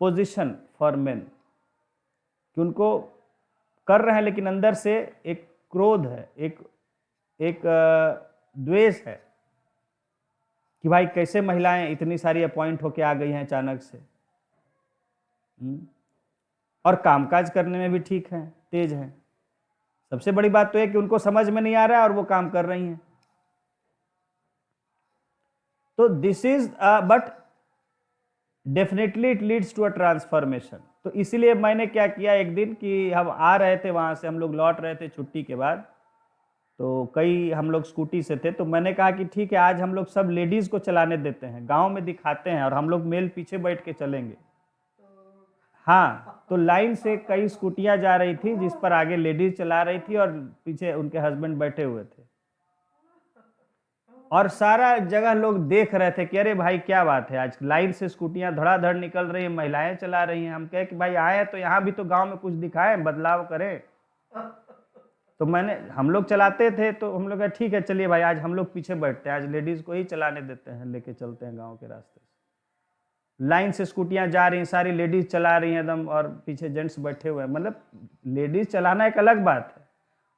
A: position for main, कि उनको कर रहे हैं लेकिन अंदर से एक क्रोध है, एक द्वेष है कि भाई कैसे महिलाएं इतनी सारी अपॉइंट होके आ गई हैं अचानक से। और कामकाज करने में भी ठीक है, तेज है। सबसे बड़ी बात तो है कि उनको समझ में नहीं आ रहा है और वो काम कर रही हैं। तो this is but definitely it leads to a transformation. तो इसीलिए मैंने क्या किया, एक दिन कि हम आ रहे थे वहाँ से, हम लोग लौट रहे थे छुट्टी के बाद, तो कई हम लोग स्कूटी से थे, तो मैंने कहा कि ठीक है आज हम लोग सब लेडीज़ को चलाने देते हैं, गांव में दिखाते हैं, और हम लोग मेल पीछे बैठ के चलेंगे। हाँ, तो लाइन से कई स्कूटियाँ जा रही थी जिस पर आगे लेडीज चला रही थी और पीछे उनके हस्बैंड बैठे हुए थे, और सारा जगह लोग देख रहे थे कि अरे भाई क्या बात है, आज लाइन से स्कूटियां धड़ाधड़ निकल रही हैं, महिलाएं चला रही हैं। हम कहे कि भाई आए हैं तो यहाँ भी तो गांव में कुछ दिखाएं, बदलाव करें। तो हम लोग चलाते थे, तो हम लोग कहा ठीक है चलिए भाई आज हम लोग पीछे बैठते हैं, आज लेडीज को ही चलाने देते हैं, लेके चलते हैं गाँव के रास्ते से। लाइन से स्कूटियां जा रही हैं, सारी लेडीज चला रही हैं एकदम, और पीछे जेंट्स बैठे हुए हैं। मतलब लेडीज चलाना एक अलग बात है,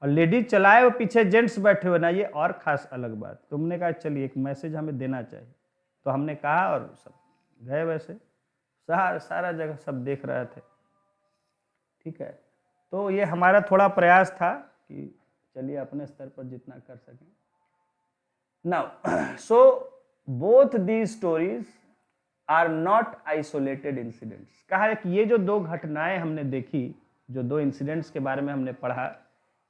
A: और लेडीज चलाए और पीछे जेंट्स बैठे हुए ना, ये और खास अलग बात। तुमने कहा चलिए एक मैसेज हमें देना चाहिए, तो हमने कहा और सब गए। वैसे सारा जगह सब देख रहे थे। ठीक है, तो ये हमारा थोड़ा प्रयास था कि चलिए अपने स्तर पर जितना कर सकें। Now so both these stories are not isolated incidents. कहा है कि ये जो दो घटनाएं हमने देखी, जो दो इंसिडेंट्स के बारे में हमने पढ़ा,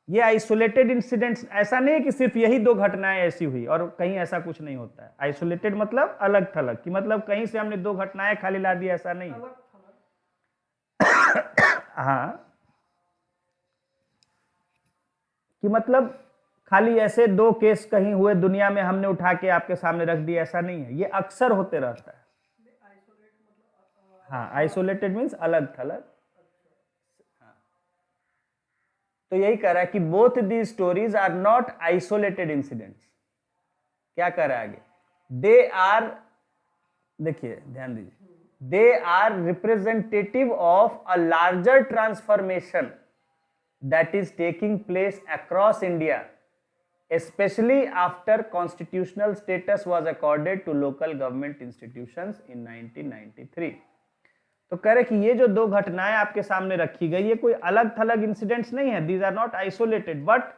A: ये आइसोलेटेड इंसिडेंट्स, ऐसा नहीं है कि सिर्फ यही 2 घटनाएं ऐसी हुई और कहीं ऐसा कुछ नहीं होता है। आइसोलेटेड मतलब अलग थलग, कि मतलब कहीं से हमने 2 घटनाएं खाली ला दी, ऐसा नहीं है।
B: अलग थलग।
A: हाँ, कि मतलब खाली ऐसे 2 केस कहीं हुए दुनिया में, हमने उठा के आपके सामने रख दिया, ऐसा नहीं है। ये अक्सर होते रहता है।
B: आइसोलेट मतलब
A: हाँ, आइसोलेटेड मीन्स अलग थलग। तो यही कह रहा है कि both the stories are not isolated incidents. क्या कह रहा है आगे? दे आर, देखिए ध्यान दीजिए, they are representative of a larger transformation that is taking place across India, especially after constitutional status was accorded to local government institutions in 1993. तो कह रहे कि ये जो 2 घटनाएं आपके सामने रखी गई, ये कोई अलग थलग इंसिडेंट्स नहीं है। These are not isolated, but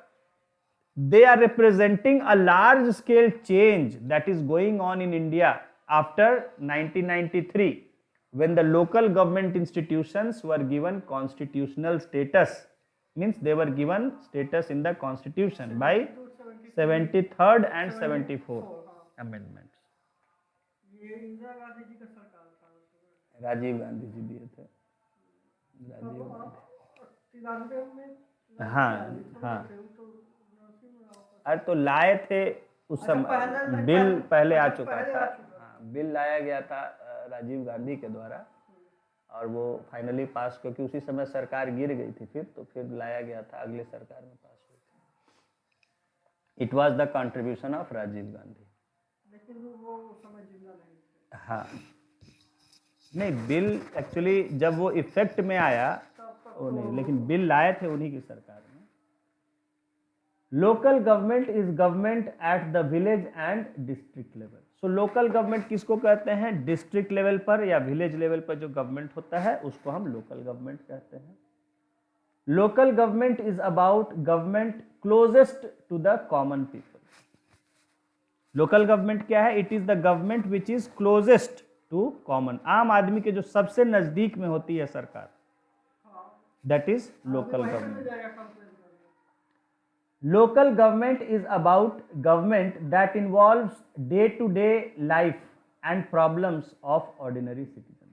A: they are representing a large scale change that is going on in India after 1993, when the local government institutions were given constitutional status, means they were given status in the constitution by 73rd and 74th amendments.
B: ये इंदिरा गांधी जी का सरकार था।
A: राजीव गांधी जी दिए थे। राजीव
B: तब
A: गांधी,
B: 93 में
A: हाँ हाँ,
B: तो
A: अरे तो लाए थे उस
B: अच्छा,
A: समय, बिल पहले आ चुका
B: पहले
A: था।
B: आ चुका।
A: हाँ, बिल लाया गया था राजीव गांधी के द्वारा, और वो फाइनली पास, क्योंकि उसी समय सरकार गिर गई थी फिर, तो फिर लाया गया था, अगले सरकार में पास हुई थी। It was the contribution of Rajiv Gandhi.
B: लेकिन वो उस समय जिंदा नहीं थे।
A: हाँ, नहीं, बिल एक्चुअली जब वो इफेक्ट में आया वो नहीं, लेकिन बिल लाए थे उन्हीं की सरकार में। Local government is government at the village and district level. So local government किसको कहते हैं? डिस्ट्रिक्ट लेवल पर या विलेज लेवल पर जो गवर्नमेंट होता है उसको हम लोकल गवर्नमेंट कहते हैं। Local government is about government closest to the common people. Local government क्या है? It is the government which is closest to common, आम आदमी के जो सबसे नजदीक में होती है सरकार, that is local government. Local government is about government that involves day-to-day life and problems of ordinary citizens.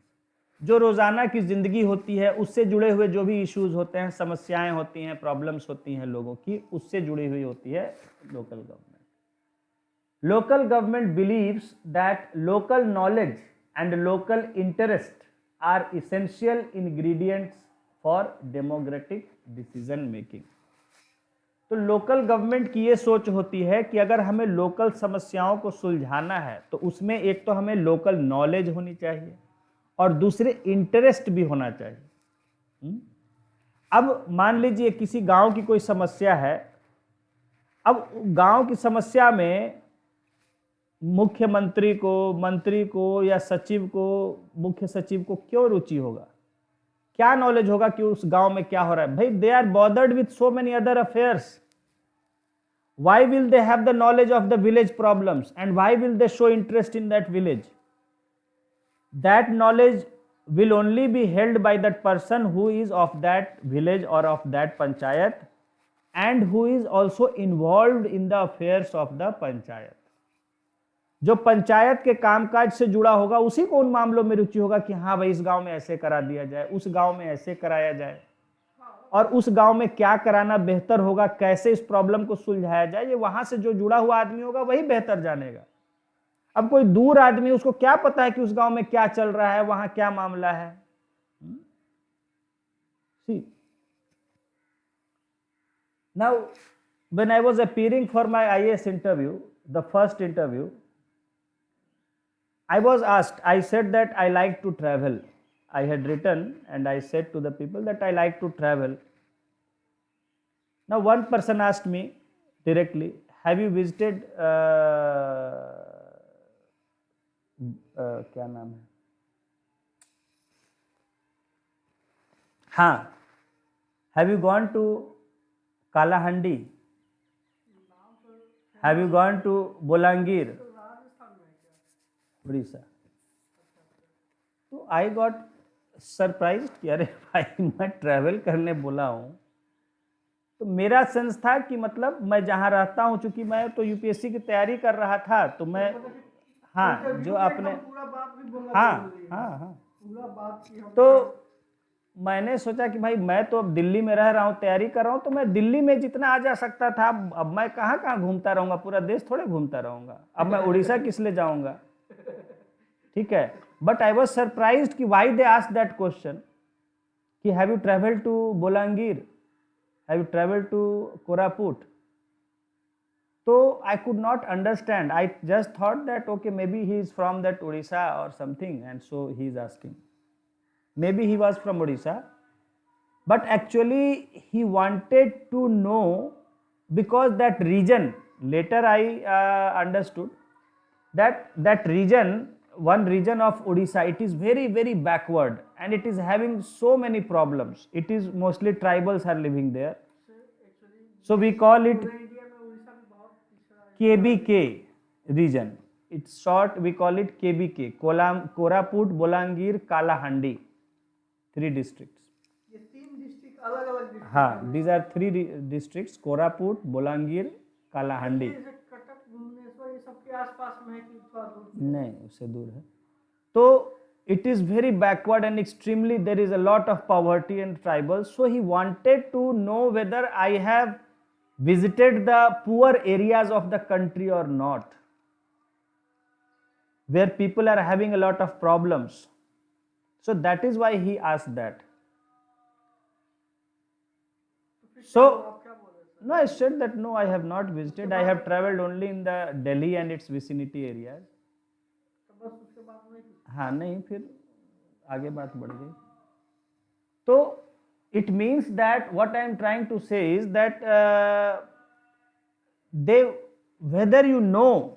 A: जो रोजाना की जिंदगी होती है उससे जुड़े हुए जो भी इश्यूज होते हैं, समस्याएं होती हैं, प्रॉब्लम्स होती हैं लोगों की, उससे जुड़ी हुई होती है local government. Local government believes that local knowledge and local interest are essential ingredients for democratic decision making. तो लोकल गवर्नमेंट की ये सोच होती है कि अगर हमें लोकल समस्याओं को सुलझाना है तो उसमें एक तो हमें लोकल नॉलेज होनी चाहिए और दूसरे इंटरेस्ट भी होना चाहिए। अब मान लीजिए किसी गांव की कोई समस्या है, अब गांव की समस्या में मुख्यमंत्री को, मंत्री को या सचिव को, मुख्य सचिव को क्यों रुचि होगा? क्या नॉलेज होगा कि उस गांव में क्या हो रहा है? भाई, they are bothered with so many other affairs. Why will they have the knowledge of the village problems, and why will they show interest in that village? That knowledge will only be held by that person who is of that village or of that panchayat and who is also involved in the affairs of the panchayat. जो पंचायत के कामकाज से जुड़ा होगा उसी को उन मामलों में रुचि होगा कि हाँ भाई, इस गांव में ऐसे करा दिया जाए, उस गांव में ऐसे कराया जाए, और उस गांव में क्या कराना बेहतर होगा, कैसे इस प्रॉब्लम को सुलझाया जाए, ये वहां से जो जुड़ा हुआ आदमी होगा वही बेहतर जानेगा। अब कोई दूर आदमी, उसको क्या पता है कि उस गांव में क्या चल रहा है, वहां क्या मामला है? See, now when I was appearing for my IAS interview, the first interview, I was asked, I said that I like to travel. I had written and I said to the people that I like to travel. Now one person asked me directly, have you visited क्या नाम है, हाँ, have you gone to Kalahandi? Have you gone to Bolangir? Orissa. तो I got surprised कि अरे भाई, मैं travel करने बोला हूँ, तो मेरा सेंस था कि मतलब मैं जहाँ रहता हूँ, चूंकि मैं तो यूपीएससी की तैयारी कर रहा था, तो मैं हाँ
B: इंटरव्यू
A: जो
B: में
A: अपने
B: एकदम पूरा बात भी बोलना
A: हाँ
B: जरूरी है।
A: हाँ हाँ
B: पूरा बात की हम
A: तो मैंने सोचा कि भाई मैं तो अब दिल्ली में रह रहा हूँ, तैयारी कर रहा हूँ, तो मैं दिल्ली में जितना आ जा सकता था, अब मैं कहाँ कहाँ घूमता रहूंगा, पूरा देश थोड़े घूमता रहूंगा, अब मैं उड़ीसा किस लिए जाऊंगा, ठीक है। बट आई वॉज सरप्राइज कि why they ask that question कि have you travel to Bolangir, have you travel to Koraput. तो I could not understand. I just thought that okay, maybe he is from that Odisha or something, and so he is asking. Maybe he was from Odisha, but actually he wanted to know, because that region. Later I understood that that region, one region of Odisha, it is very backward, and it is having so many problems. It is mostly tribals are living there,
B: actually
A: so we call it
B: पूरे India में उड़ीसा भी बहुत पिछड़ा है।
A: KBK region. It's short, we call it KBK, Koraput, Bolangir, Kalahandi, 3 districts.
B: ये 3 district अलग अलग district
A: हाँ, these are 3 districts, Koraput, Bolangir, Kalahandi.
B: जैसे कटक भुवनेश्वर ये सब के आसपास में है कि थोड़ा दूर?
A: नहीं, उससे दूर है। तो it is very backward and extremely, there is a lot of poverty and tribal. So he wanted to know whether I have visited the poor areas of the country or not, where people are having a lot of problems. So that is why he asked that. So
B: आप क्या बोल रहे हैं?
A: no, I said that no, I have not visited. I have traveled only in the Delhi and its vicinity areas.
B: तो बस उसके बाद में
A: हाँ, नहीं, फिर आगे बात बढ़ गई। तो it means that what I am trying to say is that they, whether you know,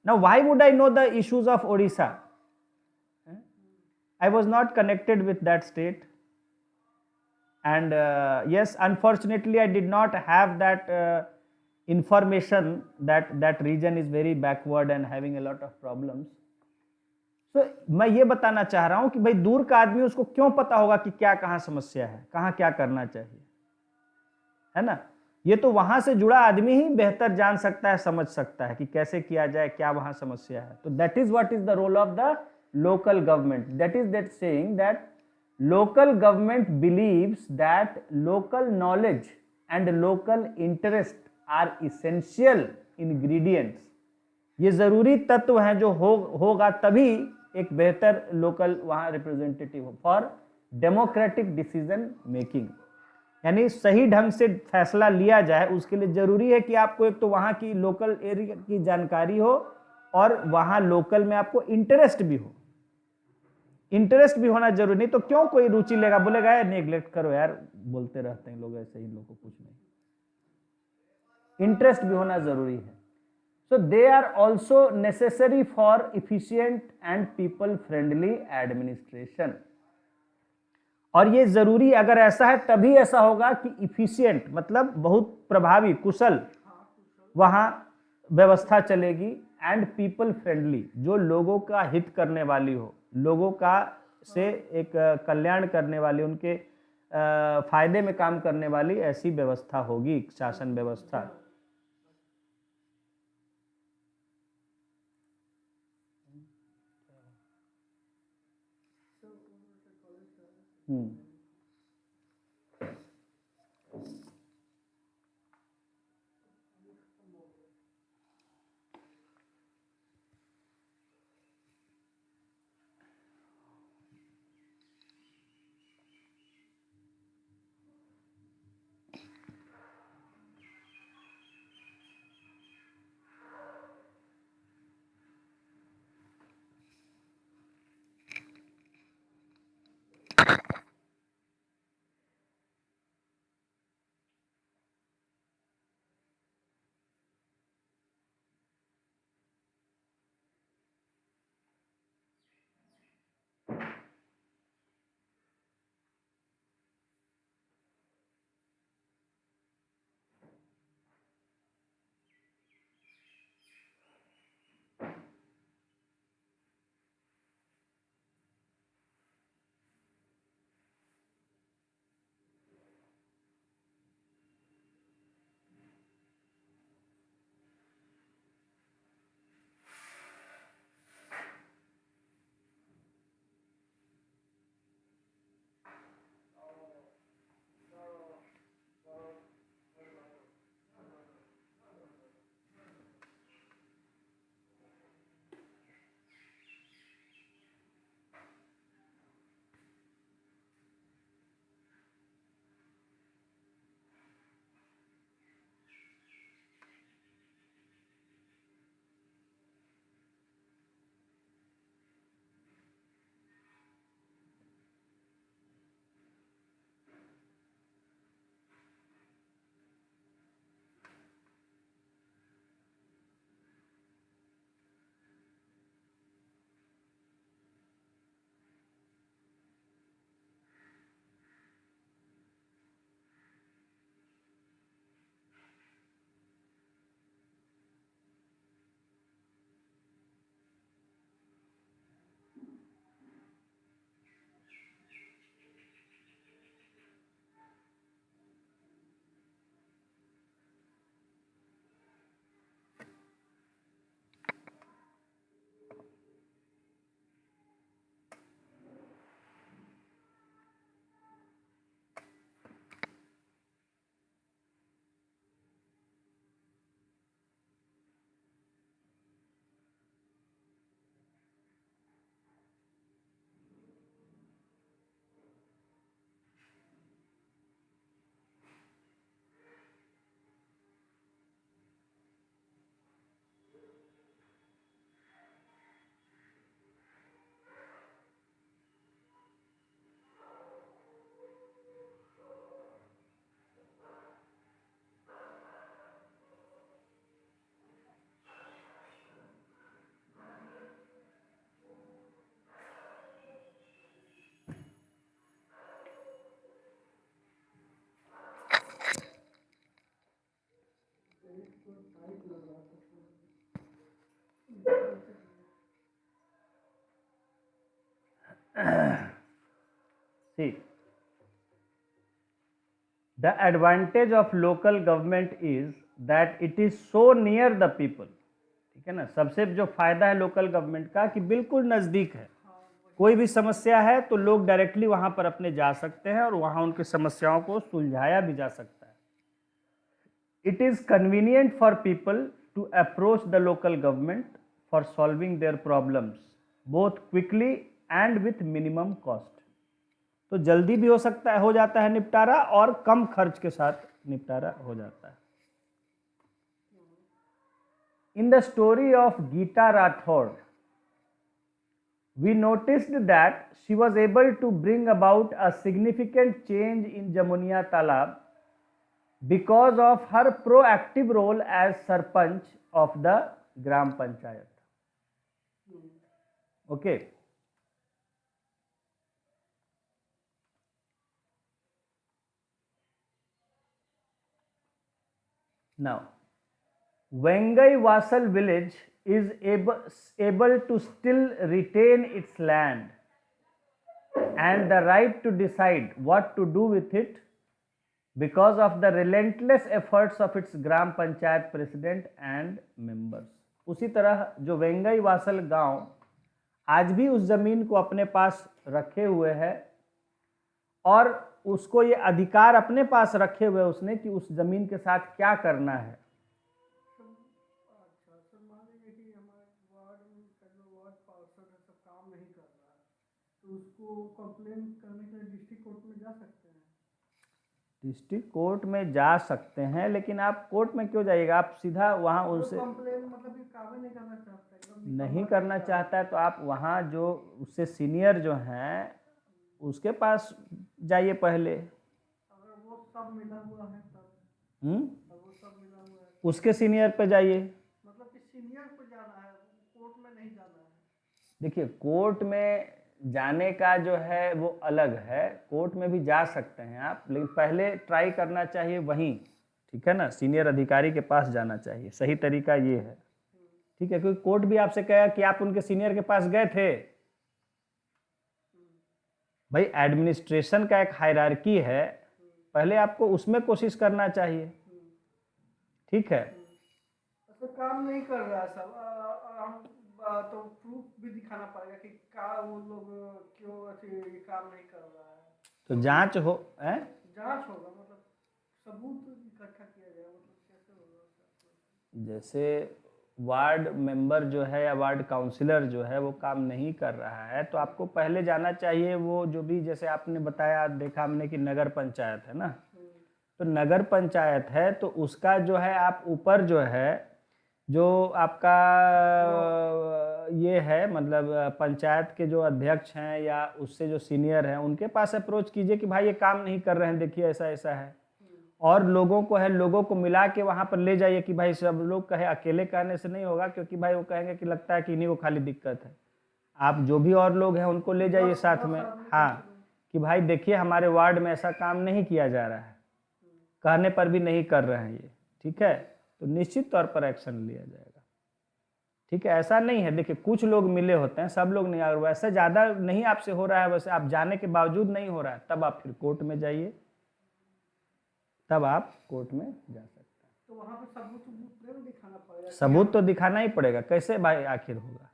A: now why would I know the issues of Odisha? I was not connected with that state, and yes, unfortunately I did not have that information that that region is very backward and having a lot of problems. तो मैं ये बताना चाह रहा हूं कि भाई दूर का आदमी, उसको क्यों पता होगा कि क्या कहाँ समस्या है, कहाँ क्या करना चाहिए, है ना। ये तो वहां से जुड़ा आदमी ही बेहतर जान सकता है, समझ सकता है कि कैसे किया जाए, क्या वहां समस्या है। तो that is what is the role of the local government. That is that saying that local government believes that local knowledge and local interest are essential ingredients. ये जरूरी तत्व हैं जो होगा तभी एक बेहतर लोकल वहां रिप्रेजेंटेटिव हो फॉर डेमोक्रेटिक डिसीजन मेकिंग, यानी सही ढंग से फैसला लिया जाए। उसके लिए जरूरी है कि आपको एक तो वहां की लोकल एरिया की जानकारी हो, और वहां लोकल में आपको इंटरेस्ट भी हो। इंटरेस्ट भी होना जरूरी, नहीं तो क्यों कोई रुचि लेगा, बोलेगा यार नेग्लेक्ट करो यार, बोलते रहते हैं लोग ऐसे ही, लोगों को कुछ नहीं। इंटरेस्ट भी होना जरूरी है। So they are also necessary for efficient and people friendly administration. और ये जरूरी, अगर ऐसा है तभी ऐसा होगा कि इफिशियंट मतलब बहुत प्रभावी, कुशल वहां व्यवस्था चलेगी, एंड पीपल फ्रेंडली, जो लोगों का हित करने वाली हो, लोगों का से एक कल्याण करने वाली, उनके फायदे में काम करने वाली ऐसी व्यवस्था होगी, शासन व्यवस्था। See, the advantage of local government is that it is so near the people. ठीक है ना, सबसे जो फायदा है लोकल गवर्नमेंट का कि बिल्कुल नज़दीक है, कोई भी समस्या है तो लोग डायरेक्टली वहां पर अपने जा सकते हैं और वहां उनकी समस्याओं को सुलझाया भी जा सकता है. It is convenient for people to approach the local government for solving their problems both quickly and with minimum cost. तो जल्दी भी हो सकता है, हो जाता है निपटारा, और कम खर्च के साथ निपटारा हो जाता है. In the story of Geeta Rathod, we noticed that she was able to bring about a significant change in Jamunia Talab because of her proactive role as Sarpanch of the Gram Panchayat. Okay. Now, Vengai Vasal village is able to still retain its land and the right to decide what to do with it because of the relentless efforts of its Gram Panchayat president and members. उसी तरह जो वेंगई vassal गांव आज भी उस जमीन को अपने पास रखे हुए है और उसको ये अधिकार अपने पास रखे हुए उसने कि उस जमीन के साथ क्या करना है.
B: अच्छा सर, मान लीजिए कि हमारे वार्ड में वार्ड पार्षद है, सब काम नहीं कर रहा है, तो उसको कंप्लेन करने के लिए डिस्ट्रिक्ट कोर्ट में जा सकते हैं.
A: डिस्ट्रिक्ट कोर्ट में जा सकते हैं, लेकिन आप कोर्ट में क्यों जाइएगा, आप सीधा वहाँ उनसे
B: कंप्लेन मतलब कि काम ही नहीं करना चाहता है, एकदम
A: नहीं करना चाहता है तो आप वहाँ जो उससे सीनियर जो हैं उसके पास जाइए पहले.
B: अगर वो सब मिला हुआ है तब,
A: हम्म,
B: वो सब मिला हुआ है
A: उसके सीनियर पे जाइए.
B: मतलब कि सीनियर को जाना है, कोर्ट में नहीं जाना है.
A: देखिए, कोर्ट में जाने का जो है वो अलग है, कोर्ट में भी जा सकते हैं आप, लेकिन पहले ट्राई करना चाहिए वहीं. ठीक है ना, सीनियर अधिकारी के पास जाना चाहिए, सही तरीका ये है. ठीक है, क्योंकि कोर्ट भी आपसे कहेगा कि आप उनके सीनियर के पास गए थे. भाई एडमिनिस्ट्रेशन का एक हायरार्की है, पहले आपको उसमें कोशिश करना चाहिए. ठीक है,
B: तो काम नहीं कर रहा है सब, हम तो प्रूफ भी दिखाना पड़ेगा कि वो लोग क्यों ये काम नहीं कर रहा है.
A: तो जांच हो
B: जांच होगा, मतलब सबूत इकट्ठा किया जाए, मतलब कैसे होगा.
A: जैसे वार्ड मेंबर जो है या वार्ड काउंसिलर जो है वो काम नहीं कर रहा है तो आपको पहले जाना चाहिए. वो जो भी जैसे आपने बताया, देखा हमने कि नगर पंचायत है ना, तो नगर पंचायत है तो उसका जो है आप ऊपर जो है जो आपका ये है, मतलब पंचायत के जो अध्यक्ष हैं या उससे जो सीनियर हैं उनके पास अप्रोच कीजिए कि भाई ये काम नहीं कर रहे हैं, देखिए ऐसा ऐसा है. और लोगों को है, लोगों को मिला के वहाँ पर ले जाइए कि भाई सब लोग कहे, अकेले कहने से नहीं होगा, क्योंकि भाई वो कहेंगे कि लगता है कि इन्हीं को खाली दिक्कत है. आप जो भी और लोग हैं उनको ले जाइए साथ में. हाँ, कि भाई देखिए हमारे वार्ड में ऐसा काम नहीं किया जा रहा है, कहने पर भी नहीं कर रहे हैं ये. ठीक है, तो निश्चित तौर पर एक्शन लिया जाएगा. ठीक है, ऐसा नहीं है, देखिए कुछ लोग मिले होते हैं, सब लोग नहीं. अगर वैसे ज़्यादा नहीं आपसे हो रहा है, वैसे आप जाने के बावजूद नहीं हो रहा है, तब आप फिर कोर्ट में जाइए, तब आप कोर्ट में जा सकते हैं.
B: तो वहाँ पे सबूत दिखाना पड़ेगा.
A: सबूत तो दिखाना ही पड़ेगा, कैसे भाई आखिर होगा,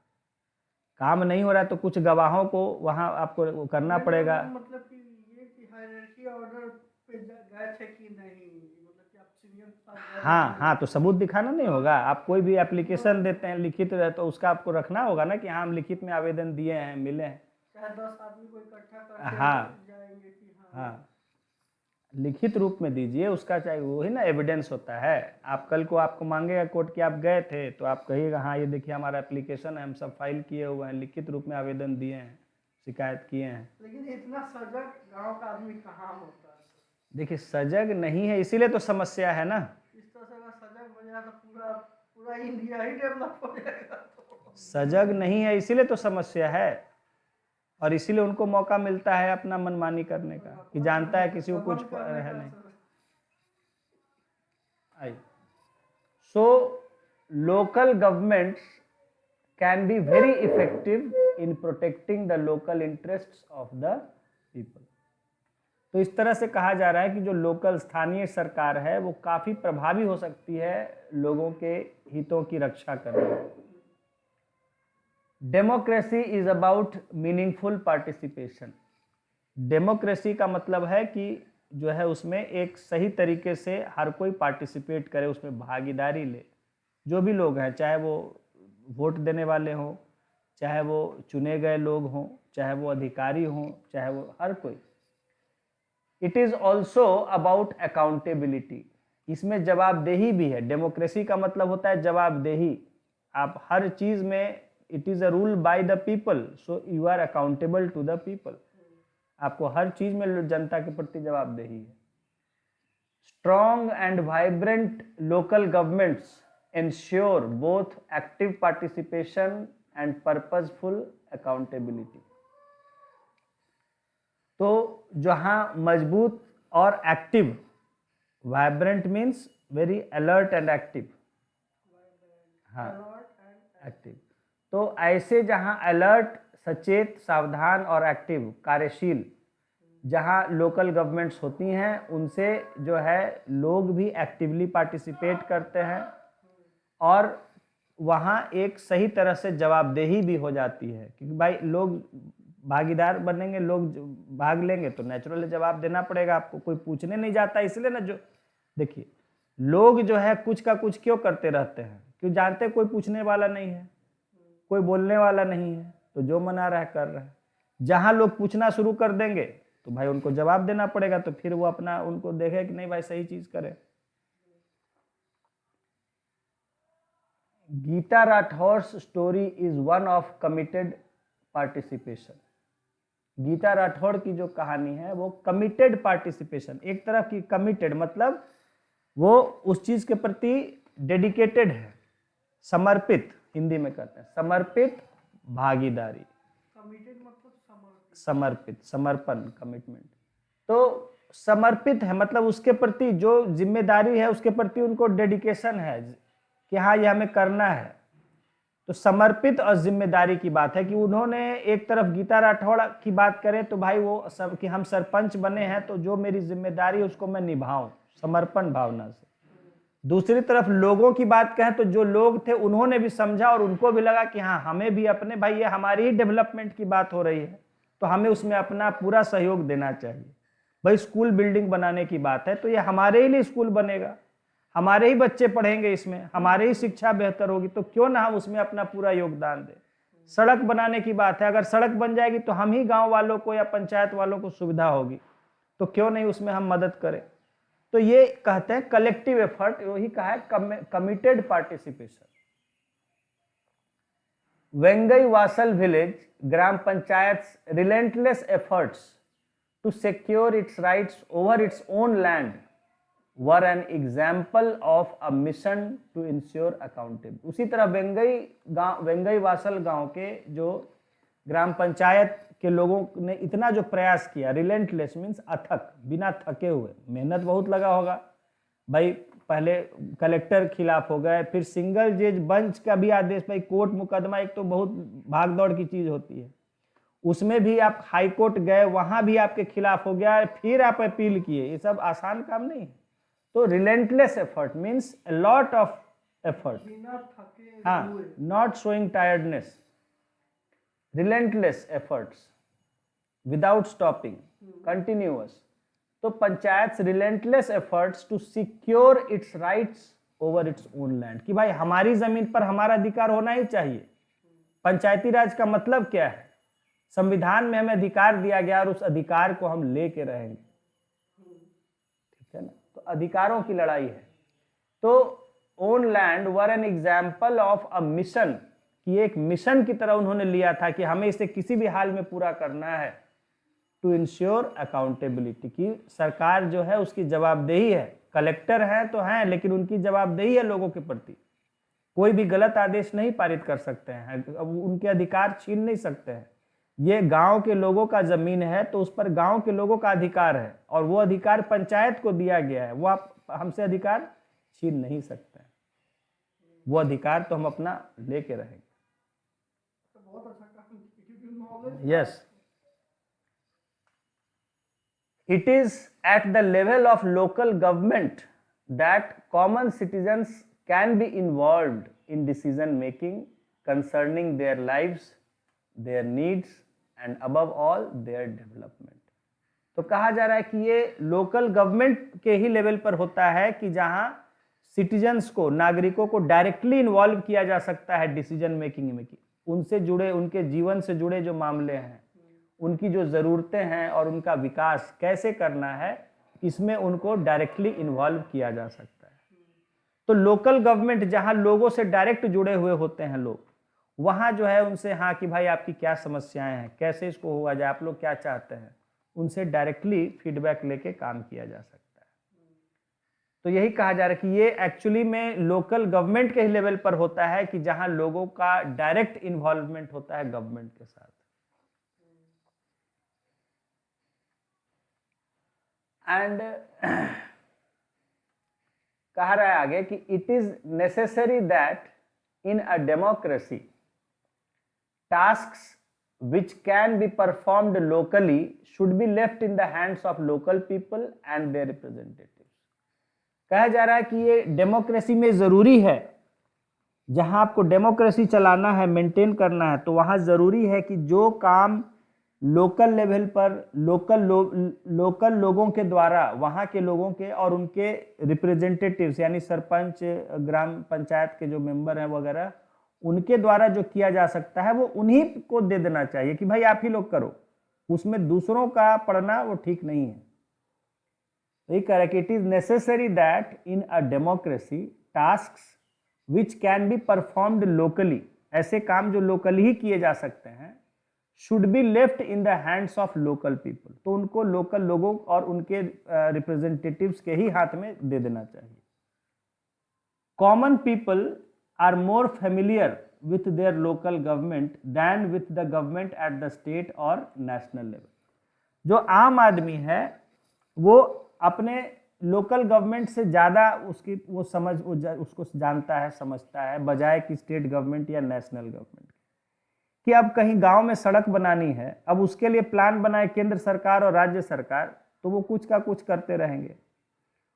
A: काम नहीं हो रहा है तो कुछ गवाहों को वहाँ आपको करना पड़ेगा.
B: मतलब कि ये कि हायरार्की ऑर्डर पे गए थे कि नहीं, मतलब कि आप सीनियर के साथ गए.
A: हाँ, तो सबूत दिखाना नहीं होगा. आप कोई भी एप्लीकेशन देते हैं लिखित है तो उसका आपको रखना होगा ना कि हाँ हम लिखित में आवेदन दिए हैं, मिले हैं.
B: चाहे 10 आदमी को इकट्ठा करके
A: हाँ.
B: जाएंगे कि
A: हाँ, लिखित रूप में दीजिए उसका, चाहे वही ना एविडेंस होता है. आप कल को आपको मांगेगा कोर्ट कि आप गए थे तो आप कहिएगा हाँ ये देखिए हमारा एप्लीकेशन है, हम सब फाइल किए हुए हैं, लिखित रूप में आवेदन दिए हैं, शिकायत किए हैं.
B: लेकिन इतना सजग गांव का आदमी कहाँ होता है.
A: देखिए सजग नहीं है, इसीलिए तो समस्या है ना.
B: इस तरह से अगर सजग हो जाए तो पूरा पूरा इंडिया ही डेवलप हो जाएगा.
A: सजग नहीं है इसीलिए तो समस्या है, और इसीलिए उनको मौका मिलता है अपना मनमानी करने का, कि जानता है किसी को कुछ है नहीं. I so local governments can be very effective in protecting the local interests of the people. तो इस तरह से कहा जा रहा है कि जो लोकल स्थानीय सरकार है वो काफी प्रभावी हो सकती है लोगों के हितों की रक्षा करने में. Democracy is about meaningful participation. Democracy का मतलब है कि जो है उसमें एक सही तरीके से हर कोई पार्टिसिपेट करे, उसमें भागीदारी ले. जो भी लोग हैं, चाहे वो वोट देने वाले हों, चाहे वो चुने गए लोग हों, चाहे वो अधिकारी हों, चाहे वो हर कोई. It is also about accountability. इसमें जवाबदेही भी है. डेमोक्रेसी का मतलब होता है जवाबदेही. आप हर चीज़ में, it is a rule by the people, so you are accountable to the people. आपको हर चीज़ में जनता के प्रति जवाबदेही है. Strong and vibrant local governments ensure both active participation and purposeful accountability. तो जहां मजबूत और active, vibrant means very alert and active. हाँ, एक्टिव. तो ऐसे जहां अलर्ट, सचेत, सावधान और एक्टिव, कार्यशील जहां लोकल गवर्नमेंट्स होती हैं, उनसे जो है लोग भी एक्टिवली पार्टिसिपेट करते हैं और वहाँ एक सही तरह से जवाबदेही भी हो जाती है. क्योंकि भाई लोग भागीदार बनेंगे, लोग भाग लेंगे तो नेचुरली जवाब देना पड़ेगा आपको. कोई पूछने नहीं जाता, इसलिए ना. जो देखिए, लोग जो है कुछ का कुछ क्यों करते रहते हैं? क्यों? जानते कोई पूछने वाला नहीं है, कोई बोलने वाला नहीं है, तो जो मना रहा है कर रहा है. जहाँ लोग पूछना शुरू कर देंगे तो भाई उनको जवाब देना पड़ेगा. तो फिर वो अपना उनको देखे कि नहीं भाई सही चीज़ करे. Gita राठौर's story is one of committed participation. Gita Rathore की जो कहानी है वो कमिटेड पार्टिसिपेशन, एक तरफ की कमिटेड मतलब वो उस चीज के प्रति डेडिकेटेड है, समर्पित, हिंदी में कहते हैं समर्पित भागीदारी.
B: कमिटेड मतलब
A: समर्पित, समर्पण, कमिटमेंट. तो समर्पित है मतलब उसके प्रति जो जिम्मेदारी है उसके प्रति उनको डेडिकेशन है कि हाँ ये हमें करना है. तो समर्पित और जिम्मेदारी की बात है कि उन्होंने एक तरफ गीता राठौड़ की बात करें तो भाई वो सब कि हम सरपंच बने हैं तो जो मेरी जिम्मेदारी है उसको मैं निभाऊं, समर्पण भावना से. दूसरी तरफ लोगों की बात कहें तो जो लोग थे उन्होंने भी समझा और उनको भी लगा कि हाँ हमें भी अपने, भाई ये हमारी ही डेवलपमेंट की बात हो रही है तो हमें उसमें अपना पूरा सहयोग देना चाहिए. भाई स्कूल बिल्डिंग बनाने की बात है तो ये हमारे ही लिए स्कूल बनेगा, हमारे ही बच्चे पढ़ेंगे इसमें, हमारे ही शिक्षा बेहतर होगी, तो क्यों ना हम उसमें अपना पूरा योगदान दें. सड़क बनाने की बात है, अगर सड़क बन जाएगी तो हम ही गांव वालों को या पंचायत वालों को सुविधा होगी, तो क्यों नहीं उसमें हम मदद करें. तो ये कहते हैं कलेक्टिव एफर्ट, वही कहा है committed participation. Vengaivasal village gram panchayat relentless efforts to secure its rights over its own land were an example of a mission to ensure accountability. उसी तरह वेंगई वासल गांव के जो ग्राम पंचायत के लोगों ने इतना जो प्रयास किया, रिलेंटलेस मीन्स अथक, बिना थके हुए, मेहनत बहुत लगा होगा भाई. पहले कलेक्टर खिलाफ हो गए, फिर सिंगल जज बेंच का भी आदेश, भाई कोर्ट मुकदमा एक तो बहुत भाग दौड़ की चीज होती है, उसमें भी आप हाई कोर्ट गए, वहां भी आपके खिलाफ हो गया, फिर आप अपील किए, ये सब आसान काम नहीं है. तो relentless effort means a lot of effort, हाँ, not showing tiredness, relentless efforts without stopping, continuous. तो panchayat relentless efforts to secure its rights over its own land, कि भाई हमारी जमीन पर हमारा अधिकार होना ही चाहिए. पंचायती राज का मतलब क्या है? संविधान में हमें अधिकार दिया गया और उस अधिकार को हम लेके रहेंगे, ठीक है ना. तो अधिकारों की लड़ाई है. तो own land were an example of a mission, कि एक मिशन की तरह उन्होंने लिया था कि हमें इसे किसी भी हाल में पूरा करना है. टू इंश्योर अकाउंटेबिलिटी, की सरकार जो है उसकी जवाबदेही है. कलेक्टर है तो हैं लेकिन उनकी जवाबदेही है लोगों के प्रति. कोई भी गलत आदेश नहीं पारित कर सकते हैं, अब उनके अधिकार छीन नहीं सकते हैं. ये गांव के लोगों का जमीन है तो उस पर गांव के लोगों का अधिकार है और वो अधिकार पंचायत को दिया गया है, वो आप हमसे अधिकार छीन नहीं सकते हैं. वो अधिकार तो हम अपना लेके रहेंगे.
B: बहुत अच्छा काम किया क्योंकि knowledge
A: Yes. It is at the level of local government that common citizens can be involved in decision making concerning their lives, their needs, and above all their development. तो कहा जा रहा है कि ये लोकल गवर्नमेंट के ही level पर होता है कि जहां सिटीजन्स को, नागरिकों को डायरेक्टली इन्वॉल्व किया जा सकता है डिसीजन मेकिंग में, कि उनसे जुड़े, उनके जीवन से जुड़े जो मामले हैं, उनकी जो ज़रूरतें हैं और उनका विकास कैसे करना है, इसमें उनको डायरेक्टली इन्वॉल्व किया जा सकता है। तो लोकल गवर्नमेंट जहां लोगों से डायरेक्ट जुड़े हुए होते हैं लोग, वहां जो है उनसे, हाँ कि भाई आपकी क्या समस्याएं हैं, कैसे इसको हुआ जाए, आप लोग क्या चाहते हैं, उनसे डायरेक्टली फीडबैक लेके काम किया जा सकता है। तो यही कहा जा रहा है कि ये एक्चुअली में लोकल गवर्नमेंट के ही लेवल पर होता है कि जहां लोगों का डायरेक्ट इन्वॉल्वमेंट होता है गवर्नमेंट के साथ। एंड कहा रहा है आगे कि it is necessary that in a democracy tasks which can be performed locally should be left in the hands of local people and their representatives. कहा जा रहा है कि ये डेमोक्रेसी में जरूरी है, जहां आपको डेमोक्रेसी चलाना है, मेंटेन करना है, तो वहां जरूरी है कि जो काम लोकल लेवल पर लोकल लोगों के द्वारा, वहां के लोगों के और उनके रिप्रेजेंटेटिव्स यानी सरपंच, ग्राम पंचायत के जो मेंबर हैं वगैरह, उनके द्वारा जो किया जा सकता है वो उन्हीं को दे देना चाहिए कि भाई आप ही लोग करो, उसमें दूसरों का पढ़ना वो ठीक नहीं है। यही कह रहा है कि it is necessary that in a democracy tasks which can be performed locally, ऐसे काम जो लोकली ही किए जा सकते हैं, should be left in the hands of local people, तो उनको लोकल लोगों और उनके रिप्रेजेंटेटिव्स के ही हाथ में दे देना चाहिए। Common people are more familiar with their local government than with the government at the state or national level. जो आम आदमी है वो अपने लोकल गवर्नमेंट से ज़्यादा उसकी वो समझ उसको जानता है, समझता है, बजाय कि स्टेट गवर्नमेंट या नेशनल गवर्नमेंट। कि अब कहीं गांव में सड़क बनानी है, अब उसके लिए प्लान बनाए केंद्र सरकार और राज्य सरकार, तो वो कुछ का कुछ करते रहेंगे।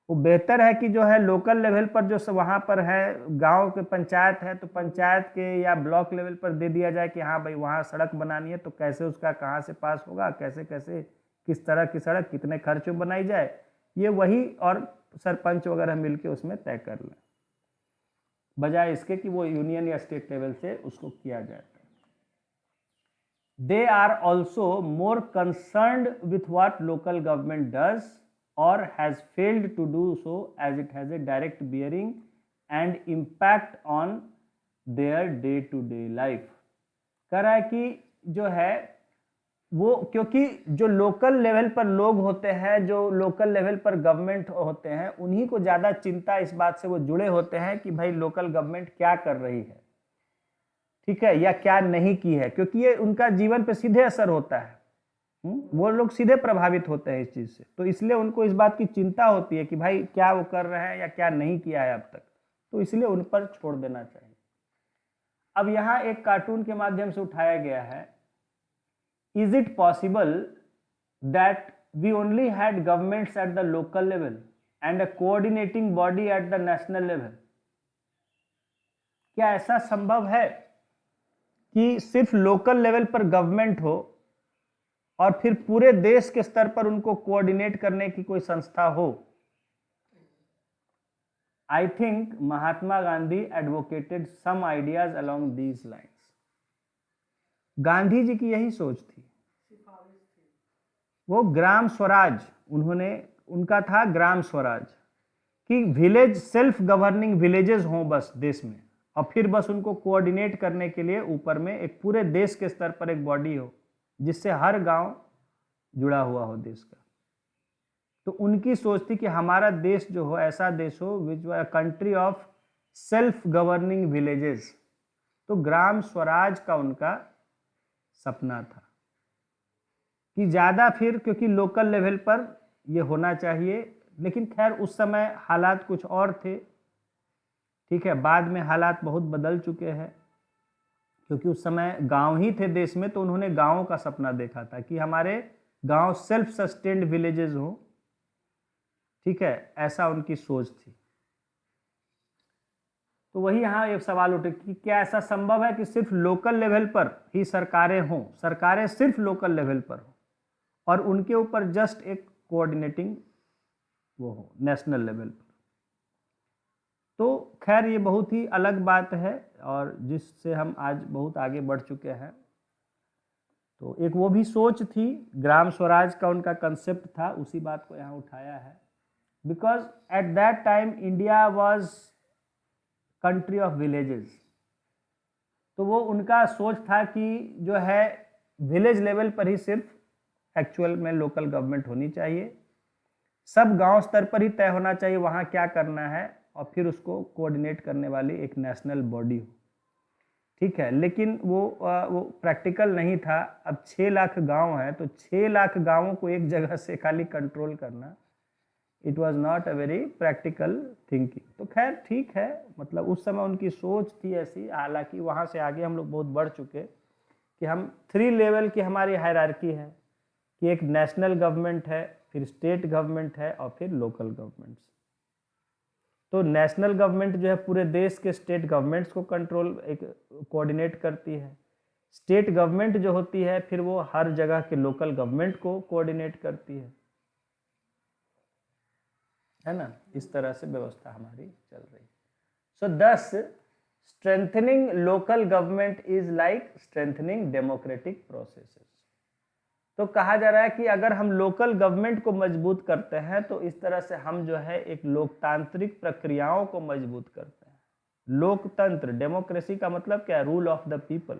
A: वो बेहतर है कि जो है लोकल लेवल पर जो वहाँ पर है, गांव के पंचायत है, तो पंचायत के या ब्लॉक लेवल पर दे दिया जाए कि हाँ भाई वहाँ सड़क बनानी है, तो कैसे उसका कहाँ से पास होगा, कैसे कैसे किस तरह की सड़क कितने खर्च में बनाई जाए, ये वही और सरपंच वगैरह मिलके उसमें तय कर लें, बजाय इसके कि वो यूनियन या स्टेट लेवल से उसको किया जाए। They are also more concerned with what local government does or has failed to do so as it has a direct bearing and impact on their day to day life. कह रहा है कि जो है वो, क्योंकि जो लोकल लेवल पर लोग होते हैं, जो लोकल लेवल पर गवर्नमेंट होते हैं, उन्हीं को ज़्यादा चिंता इस बात से वो जुड़े होते हैं कि भाई लोकल गवर्नमेंट क्या कर रही है, ठीक है, या क्या नहीं की है, क्योंकि ये उनका जीवन पर सीधे असर होता है। वो लोग सीधे प्रभावित होते हैं इस चीज से, तो इसलिए उनको इस बात की चिंता होती है कि भाई क्या वो कर रहे हैं या क्या नहीं किया है अब तक, तो इसलिए उन पर छोड़ देना चाहिए। अब यहाँ एक कार्टून के माध्यम से उठाया गया है, is it possible that we only had governments at the local level and a coordinating body at the national level? क्या ऐसा संभव है कि सिर्फ लोकल लेवल पर गवर्नमेंट हो और फिर पूरे देश के स्तर पर उनको कोऑर्डिनेट करने की कोई संस्था हो? I think Mahatma Gandhi advocated some ideas along these lines. Gandhi ji की यही सोच थी, वो ग्राम स्वराज, उनका था ग्राम स्वराज, कि विलेज सेल्फ गवर्निंग विलेजेस हों बस देश में, और फिर बस उनको कोऑर्डिनेट करने के लिए ऊपर में एक पूरे देश के स्तर पर एक बॉडी हो जिससे हर गांव जुड़ा हुआ हो देश का। तो उनकी सोच थी कि हमारा देश जो हो ऐसा देश हो which a country of self governing villages. तो ग्राम स्वराज का उनका सपना था कि ज़्यादा फिर, क्योंकि लोकल लेवल पर ये होना चाहिए, लेकिन खैर उस समय हालात कुछ और थे, ठीक है, बाद में हालात बहुत बदल चुके हैं, क्योंकि उस समय गांव ही थे देश में, तो उन्होंने गांवों का सपना देखा था कि हमारे गांव सेल्फ सस्टेन्ड विलेजेस हो, ठीक है, ऐसा उनकी सोच थी। तो वही यहाँ एक सवाल उठे कि क्या ऐसा संभव है कि सिर्फ लोकल लेवल पर ही सरकारें हों, सरकारें सिर्फ लोकल लेवल पर हो और उनके ऊपर जस्ट एक कोऑर्डिनेटिंग वो हो नेशनल लेवल पर। तो खैर ये बहुत ही अलग बात है और जिससे हम आज बहुत आगे बढ़ चुके हैं। तो एक वो भी सोच थी, ग्राम स्वराज का उनका कंसेप्ट था, उसी बात को यहाँ उठाया है। Because at that time India was country of villages, तो वो उनका सोच था कि जो है विलेज लेवल पर ही सिर्फ एक्चुअल में लोकल गवर्नमेंट होनी चाहिए, सब गांव स्तर पर ही तय होना चाहिए वहाँ क्या करना है और फिर उसको कोऑर्डिनेट करने वाली एक नेशनल बॉडी हो, ठीक है। लेकिन वो प्रैक्टिकल नहीं था। अब 6 लाख गांव हैं, तो 6 लाख गांवों को एक जगह से खाली कंट्रोल करना, it was not a very practical thinking. तो खैर ठीक है, मतलब उस समय उनकी सोच थी ऐसी। हालांकि वहाँ से आगे हम लोग बहुत बढ़ चुके कि हम 3 लेवल की हमारी हायरार्की है कि एक नेशनल गवर्नमेंट है, फिर स्टेट गवर्नमेंट है और फिर लोकल गवर्नमेंट्स। तो नेशनल गवर्नमेंट जो है पूरे देश के स्टेट गवर्नमेंट्स को कंट्रोल एक कोऑर्डिनेट करती है। स्टेट गवर्नमेंट जो होती है फिर वो हर जगह के लोकल गवर्नमेंट को कोऑर्डिनेट करती है ना। इस तरह से व्यवस्था हमारी चल रही है। सो दस strengthening local government is like strengthening democratic processes. तो कहा जा रहा है कि अगर हम लोकल गवर्नमेंट को मजबूत करते हैं तो इस तरह से हम जो है एक लोकतांत्रिक प्रक्रियाओं को मजबूत करते हैं। लोकतंत्र, डेमोक्रेसी का मतलब क्या है? Rule of the people.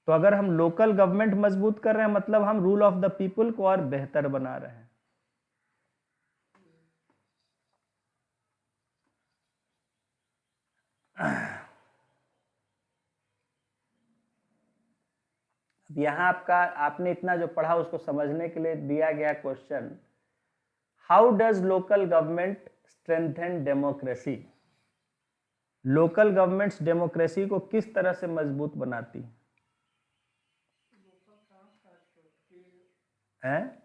A: तो अगर हम लोकल गवर्नमेंट मजबूत कर रहे हैं मतलब हम रूल ऑफ द पीपल को और बेहतर बना रहे हैं। अब यहाँ आपने इतना जो पढ़ा उसको समझने के लिए दिया गया question, how does local government strengthen democracy. Local governments democracy को किस तरह से मजबूत बनाती हैं?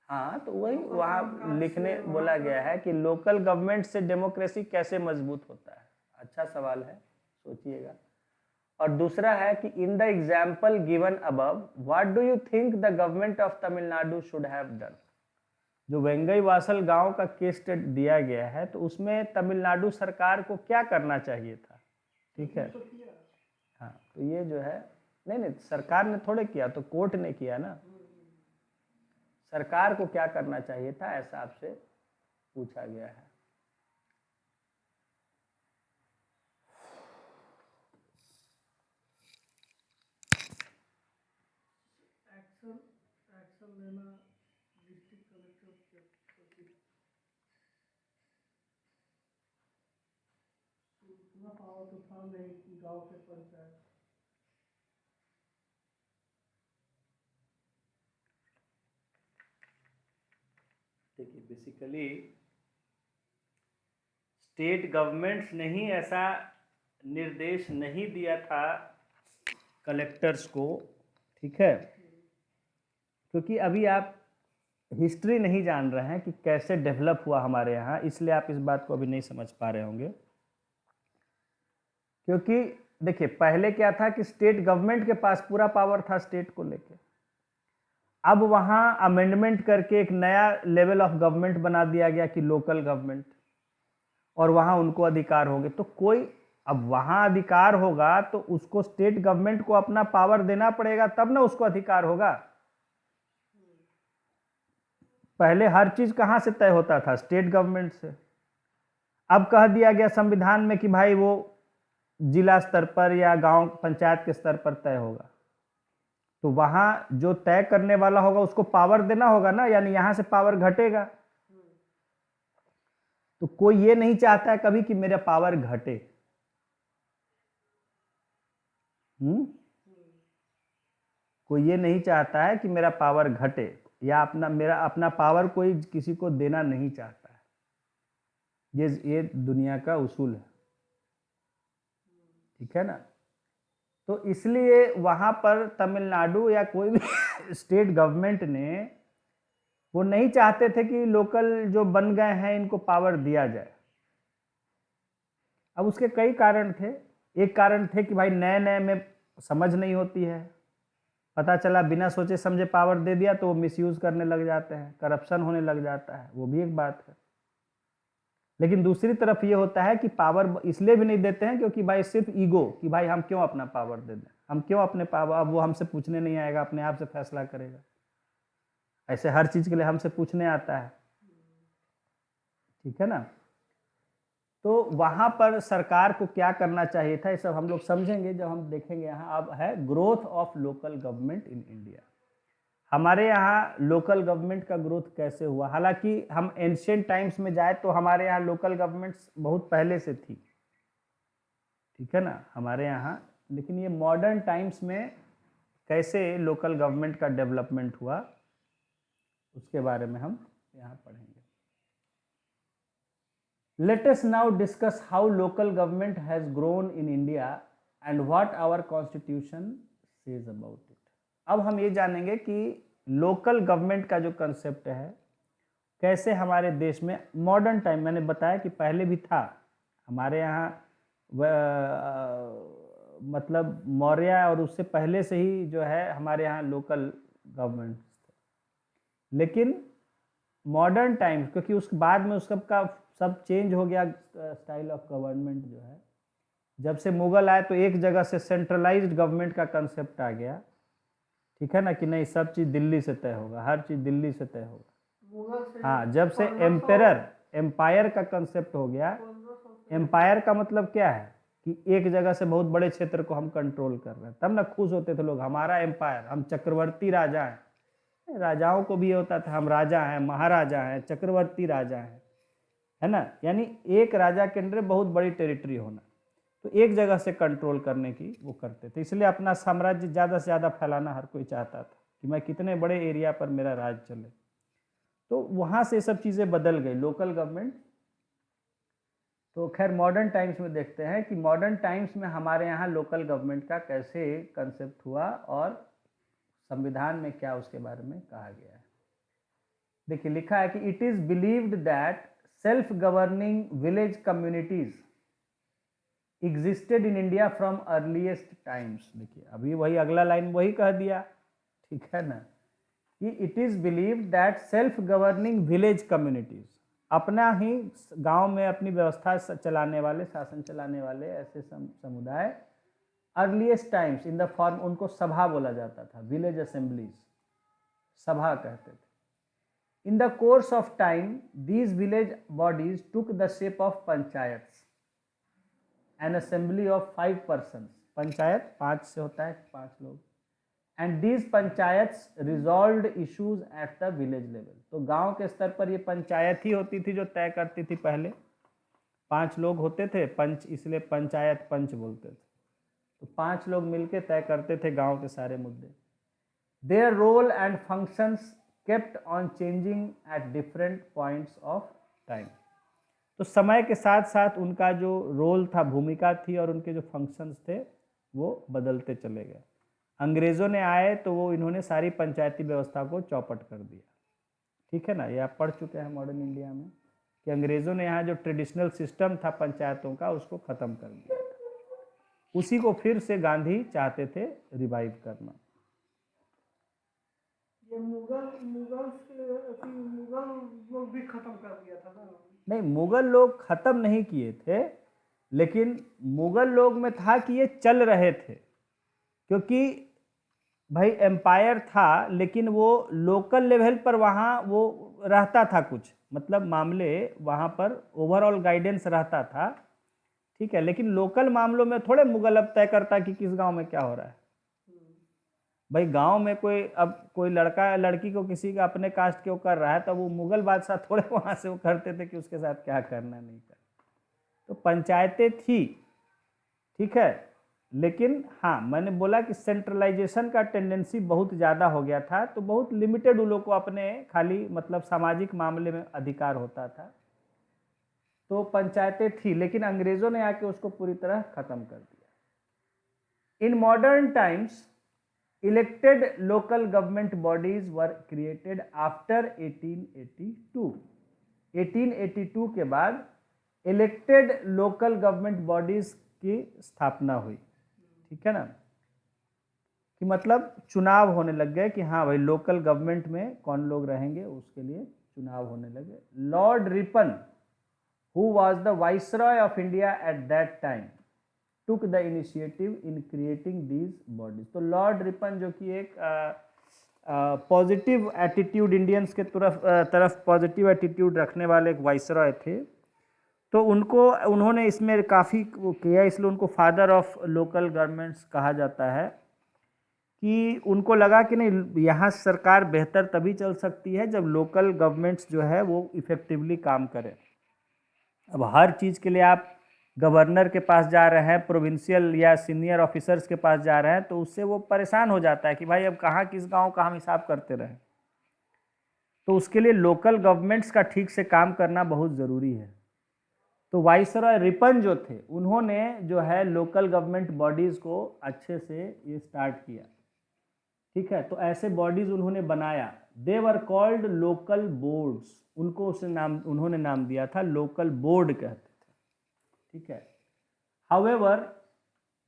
A: हाँ, तो वही वहाँ लिखने बोला गया है कि लोकल गवर्नमेंट से डेमोक्रेसी कैसे मजबूत होता है। अच्छा सवाल है, सोचिएगा। और दूसरा है कि in the example given above what do you think the government of Tamil Nadu should have done. जो वेंगई वासल गांव का केस स्टडी दिया गया है तो उसमें तमिलनाडु सरकार को क्या करना चाहिए था, ठीक है। हाँ, तो ये जो है नहीं सरकार ने थोड़े किया, तो कोर्ट ने किया ना। सरकार को क्या करना चाहिए था ऐसा आपसे पूछा गया है।
B: एक्शन लेना डिस्ट्रिक्ट कलेक्टर के प्रति इतना पावर तो था नहीं गांव के पंचायत।
A: देखिए बेसिकली स्टेट गवर्नमेंट्स ने ही ऐसा निर्देश नहीं दिया था कलेक्टर्स को, ठीक है। क्योंकि अभी आप हिस्ट्री नहीं जान रहे हैं कि कैसे डेवलप हुआ हमारे यहाँ, इसलिए आप इस बात को अभी नहीं समझ पा रहे होंगे। क्योंकि देखिए पहले क्या था कि स्टेट गवर्नमेंट के पास पूरा पावर था स्टेट को लेके। अब वहाँ अमेंडमेंट करके एक नया लेवल ऑफ गवर्नमेंट बना दिया गया कि लोकल गवर्नमेंट, और वहाँ उनको अधिकार होंगे। तो कोई अब वहाँ अधिकार होगा तो उसको स्टेट गवर्नमेंट को अपना पावर देना पड़ेगा, तब ना उसको अधिकार होगा। पहले हर चीज कहाँ से तय होता था? स्टेट गवर्नमेंट से। अब कह दिया गया संविधान में कि भाई वो जिला स्तर पर या गांव पंचायत के स्तर पर तय होगा। तो वहां जो तय करने वाला होगा उसको पावर देना होगा ना, यानी यहां से पावर घटेगा। तो कोई ये नहीं चाहता है कभी कि मेरा पावर घटे। कोई ये नहीं चाहता है कि मेरा पावर घटे या मेरा अपना पावर कोई किसी को देना नहीं चाहता है। ये दुनिया का उसूल है, ठीक है ना। तो इसलिए वहाँ पर तमिलनाडु या कोई भी स्टेट गवर्नमेंट ने वो नहीं चाहते थे कि लोकल जो बन गए हैं इनको पावर दिया जाए। अब उसके कई कारण थे। एक कारण थे कि भाई नए नए में समझ नहीं होती है, पता चला बिना सोचे समझे पावर दे दिया तो वो मिसयूज करने लग जाते हैं, करप्शन होने लग जाता है, वो भी एक बात है। लेकिन दूसरी तरफ ये होता है कि पावर इसलिए भी नहीं देते हैं क्योंकि भाई सिर्फ ईगो, कि भाई हम क्यों अपना पावर दे दें, हम क्यों अपने पावर, अब वो हमसे पूछने नहीं आएगा, अपने आप से फैसला करेगा। ऐसे हर चीज के लिए हमसे पूछने आता है, ठीक है ना। तो वहां पर सरकार को क्या करना चाहिए था, ये सब हम लोग समझेंगे जब हम देखेंगे। यहाँ अब है growth of local government in India. हमारे यहाँ लोकल गवर्नमेंट का ग्रोथ कैसे हुआ। हालांकि हम एंशियंट टाइम्स में जाए तो हमारे यहाँ लोकल गवर्नमेंट्स बहुत पहले से थी, ठीक है ना, हमारे यहाँ। लेकिन ये मॉडर्न टाइम्स में कैसे लोकल गवर्नमेंट का डेवलपमेंट हुआ उसके बारे में हम यहाँ पढ़ेंगे। Let us now discuss how local government has grown in India and what our constitution says about it. अब हम ये जानेंगे कि लोकल गवर्नमेंट का जो कंसेप्ट है कैसे हमारे देश में मॉडर्न टाइम, मैंने बताया कि पहले भी था हमारे यहाँ, मतलब मौर्य और उससे पहले से ही जो है हमारे यहाँ लोकल गवर्नमेंट थे। लेकिन मॉडर्न टाइम्स, क्योंकि उसके बाद में उसका सब चेंज हो गया स्टाइल ऑफ गवर्नमेंट जो है। जब से मुगल आए तो एक जगह से सेंट्रलाइज्ड गवर्नमेंट का कंसेप्ट आ गया, ठीक है ना, कि नहीं सब चीज़ दिल्ली से तय होगा, हर चीज़ दिल्ली से तय होगा। हाँ, जब से एम्पायर का कंसेप्ट हो गया। एम्पायर का मतलब क्या है कि एक जगह से बहुत बड़े क्षेत्र को हम कंट्रोल कर रहे हैं, तब ना खुश होते थे लोग, हमारा एम्पायर, हम चक्रवर्ती राजा हैं। राजाओं को भी ये होता था हम राजा हैं, महाराजा हैं, चक्रवर्ती राजा हैं, है ना। यानी एक राजा के अंडर बहुत बड़ी टेरिटरी होना, तो एक जगह से कंट्रोल करने की वो करते थे। इसलिए अपना साम्राज्य ज़्यादा से ज़्यादा फैलाना हर कोई चाहता था कि मैं कितने बड़े एरिया पर मेरा राज चले। तो वहाँ से सब चीज़ें बदल गई, लोकल गवर्नमेंट। तो खैर मॉडर्न टाइम्स में देखते हैं कि मॉडर्न टाइम्स में हमारे यहाँ लोकल गवर्नमेंट का कैसे कंसेप्ट हुआ और संविधान में क्या उसके बारे में कहा गया है। देखिए लिखा है कि it is believed that self governing village communities existed in India from earliest times. देखिए अभी वही अगला लाइन वही कह दिया, ठीक है ना, कि it is believed that self governing village communities, अपना ही गांव में अपनी व्यवस्था चलाने वाले, शासन चलाने वाले ऐसे समुदाय earliest times in the form, उनको सभा बोला जाता था, विलेज असेंबलीज, सभा कहते थे। In the course of time, these village bodies took the shape of panchayats, an assembly of 5 persons. Panchayat 5 से होता है, 5 लोग। And these panchayats resolved issues at the village level. तो गांव के स्तर पर ये पंचायत ही होती थी जो तय करती थी। पहले 5 लोग होते थे, पंच, इसलिए पंचायत पंच बोलते थे। तो 5 लोग मिलके तय करते थे गांव के सारे मुद्दे। Their role and functions kept on changing at different points of time. तो समय के साथ साथ उनका जो रोल था, भूमिका थी, और उनके जो फंक्शंस थे वो बदलते चले गए। अंग्रेज़ों ने आए तो वो इन्होंने सारी पंचायती व्यवस्था को चौपट कर दिया, ठीक है ना। ये आप पढ़ चुके हैं मॉडर्न इंडिया में कि अंग्रेज़ों ने यहाँ जो ट्रेडिशनल सिस्टम था पंचायतों का उसको ख़त्म कर दिया था। उसी को फिर से गांधी चाहते थे रिवाइव करना।
B: ये मुगल लोग भी खत्म कर दिया था ना?
A: नहीं, मुगल लोग खत्म नहीं किए थे, लेकिन मुगल लोग में था कि ये चल रहे थे, क्योंकि भाई एम्पायर था लेकिन वो लोकल लेवल पर वहाँ वो रहता था, कुछ मतलब मामले वहाँ पर ओवरऑल गाइडेंस रहता था, ठीक है। लेकिन लोकल मामलों में थोड़े मुगल अब तय करता कि किस गांव में क्या हो रहा है। भाई गांव में कोई, अब कोई लड़का लड़की को किसी का अपने कास्ट के वो कर रहा है तो वो मुगल बादशाह थोड़े वहाँ से वो करते थे कि उसके साथ क्या करना नहीं करना। तो पंचायतें थी, ठीक है, लेकिन हाँ मैंने बोला कि सेंट्रलाइजेशन का टेंडेंसी बहुत ज़्यादा हो गया था, तो बहुत लिमिटेड उन लोग को अपने खाली मतलब सामाजिक मामले में अधिकार होता था। तो पंचायतें थी, लेकिन अंग्रेज़ों ने आके उसको पूरी तरह ख़त्म कर दिया। In modern times, elected local government bodies were created after 1882. 1882 के बाद इलेक्टेड लोकल गवर्नमेंट बॉडीज की स्थापना हुई, ठीक है ना, कि मतलब चुनाव होने लग गए कि हाँ भाई लोकल गवर्नमेंट में कौन लोग रहेंगे, उसके लिए चुनाव होने लगे. Lord Ripon, who was the viceroy of India at that time, took the initiative in creating these bodies. तो लॉर्ड रिपन जो कि एक पॉजिटिव एटीट्यूड, इंडियंस के तरफ पॉजिटिव एटीट्यूड रखने वाले एक वाइसरॉय थे, तो उन्होंने इसमें काफ़ी किया, इसलिए उनको फादर ऑफ लोकल गवर्नमेंट्स कहा जाता है. कि उनको लगा कि नहीं, यहाँ सरकार बेहतर तभी चल सकती है जब लोकल गवर्नमेंट्स जो है वो इफ़ेक्टिवली काम करें. अब हर चीज़ के लिए आप गवर्नर के पास जा रहे हैं, प्रोविंशियल या सीनियर ऑफिसर्स के पास जा रहे हैं, तो उससे वो परेशान हो जाता है कि भाई अब कहाँ किस गांव का हम हिसाब करते रहें. तो उसके लिए लोकल गवर्नमेंट्स का ठीक से काम करना बहुत ज़रूरी है. तो वाइसरॉय रिपन जो थे, उन्होंने जो है लोकल गवर्नमेंट बॉडीज़ को अच्छे से ये स्टार्ट किया, ठीक है. तो ऐसे बॉडीज़ उन्होंने बनाया. दे वर कॉल्ड लोकल बोर्ड्स, उन्होंने नाम दिया था लोकल बोर्ड कहते थे, ठीक है. However,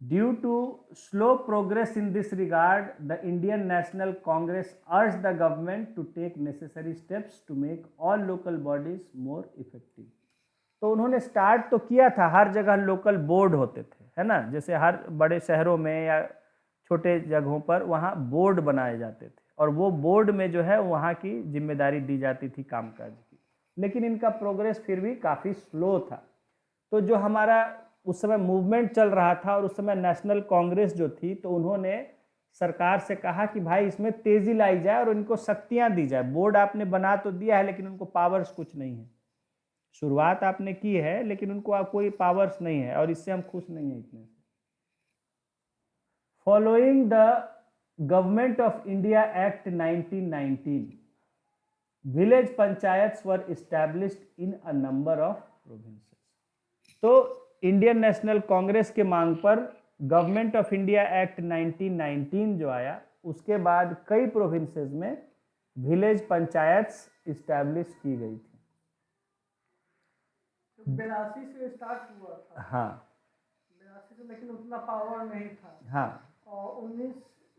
A: due to slow progress in this regard, the Indian National Congress urge the government to take necessary steps to make all local bodies more effective. तो उन्होंने स्टार्ट तो किया था, हर जगह लोकल बोर्ड होते थे, है ना, जैसे हर बड़े शहरों में या छोटे जगहों पर वहाँ बोर्ड बनाए जाते थे, और वो बोर्ड में जो है वहाँ की जिम्मेदारी दी जाती थी कामकाज की. लेकिन इनका प्रोग्रेस फिर भी काफ़ी स्लो था. तो जो हमारा उस समय मूवमेंट चल रहा था, और उस समय नेशनल कांग्रेस जो थी, तो उन्होंने सरकार से कहा कि भाई इसमें तेज़ी लाई जाए और इनको शक्तियाँ दी जाए. बोर्ड आपने बना तो दिया है, लेकिन उनको पावर्स कुछ नहीं है. शुरुआत आपने की है, लेकिन उनको कोई पावर्स नहीं है, और इससे हम खुश नहीं हैं इतने. Following the Government of India Act 1919, village panchayats were established in a number of provinces. तो इंडियन नेशनल कांग्रेस के मांग पर गवर्नमेंट ऑफ इंडिया एक्ट 1919 जो आया, उसके बाद कई प्रोविंसेस में विलेज पंचायत्स इस्टेब्लिश की गई थी.
B: 82 से स्टार्ट हुआ था.
A: हाँ
B: 82 से, लेकिन उतना पावर नहीं था.
A: हाँ.
B: और 19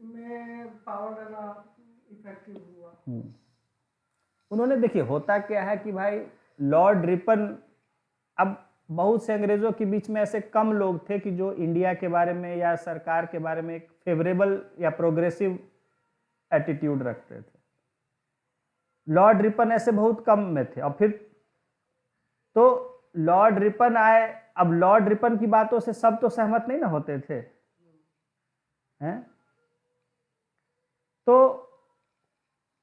B: में पावर देना इफेक्टिव हुआ.
A: उन्होंने, देखिए होता क्या है कि भाई लॉर्ड रिपन, अब बहुत से अंग्रेजों के बीच में ऐसे कम लोग थे कि जो इंडिया के बारे में या सरकार के बारे में एक फेवरेबल या प्रोग्रेसिव एटीट्यूड रखते थे. लॉर्ड रिपन ऐसे बहुत कम में थे. और फिर तो लॉर्ड रिपन आए. अब लॉर्ड रिपन की बातों से सब तो सहमत नहीं ना होते थे, हैं? तो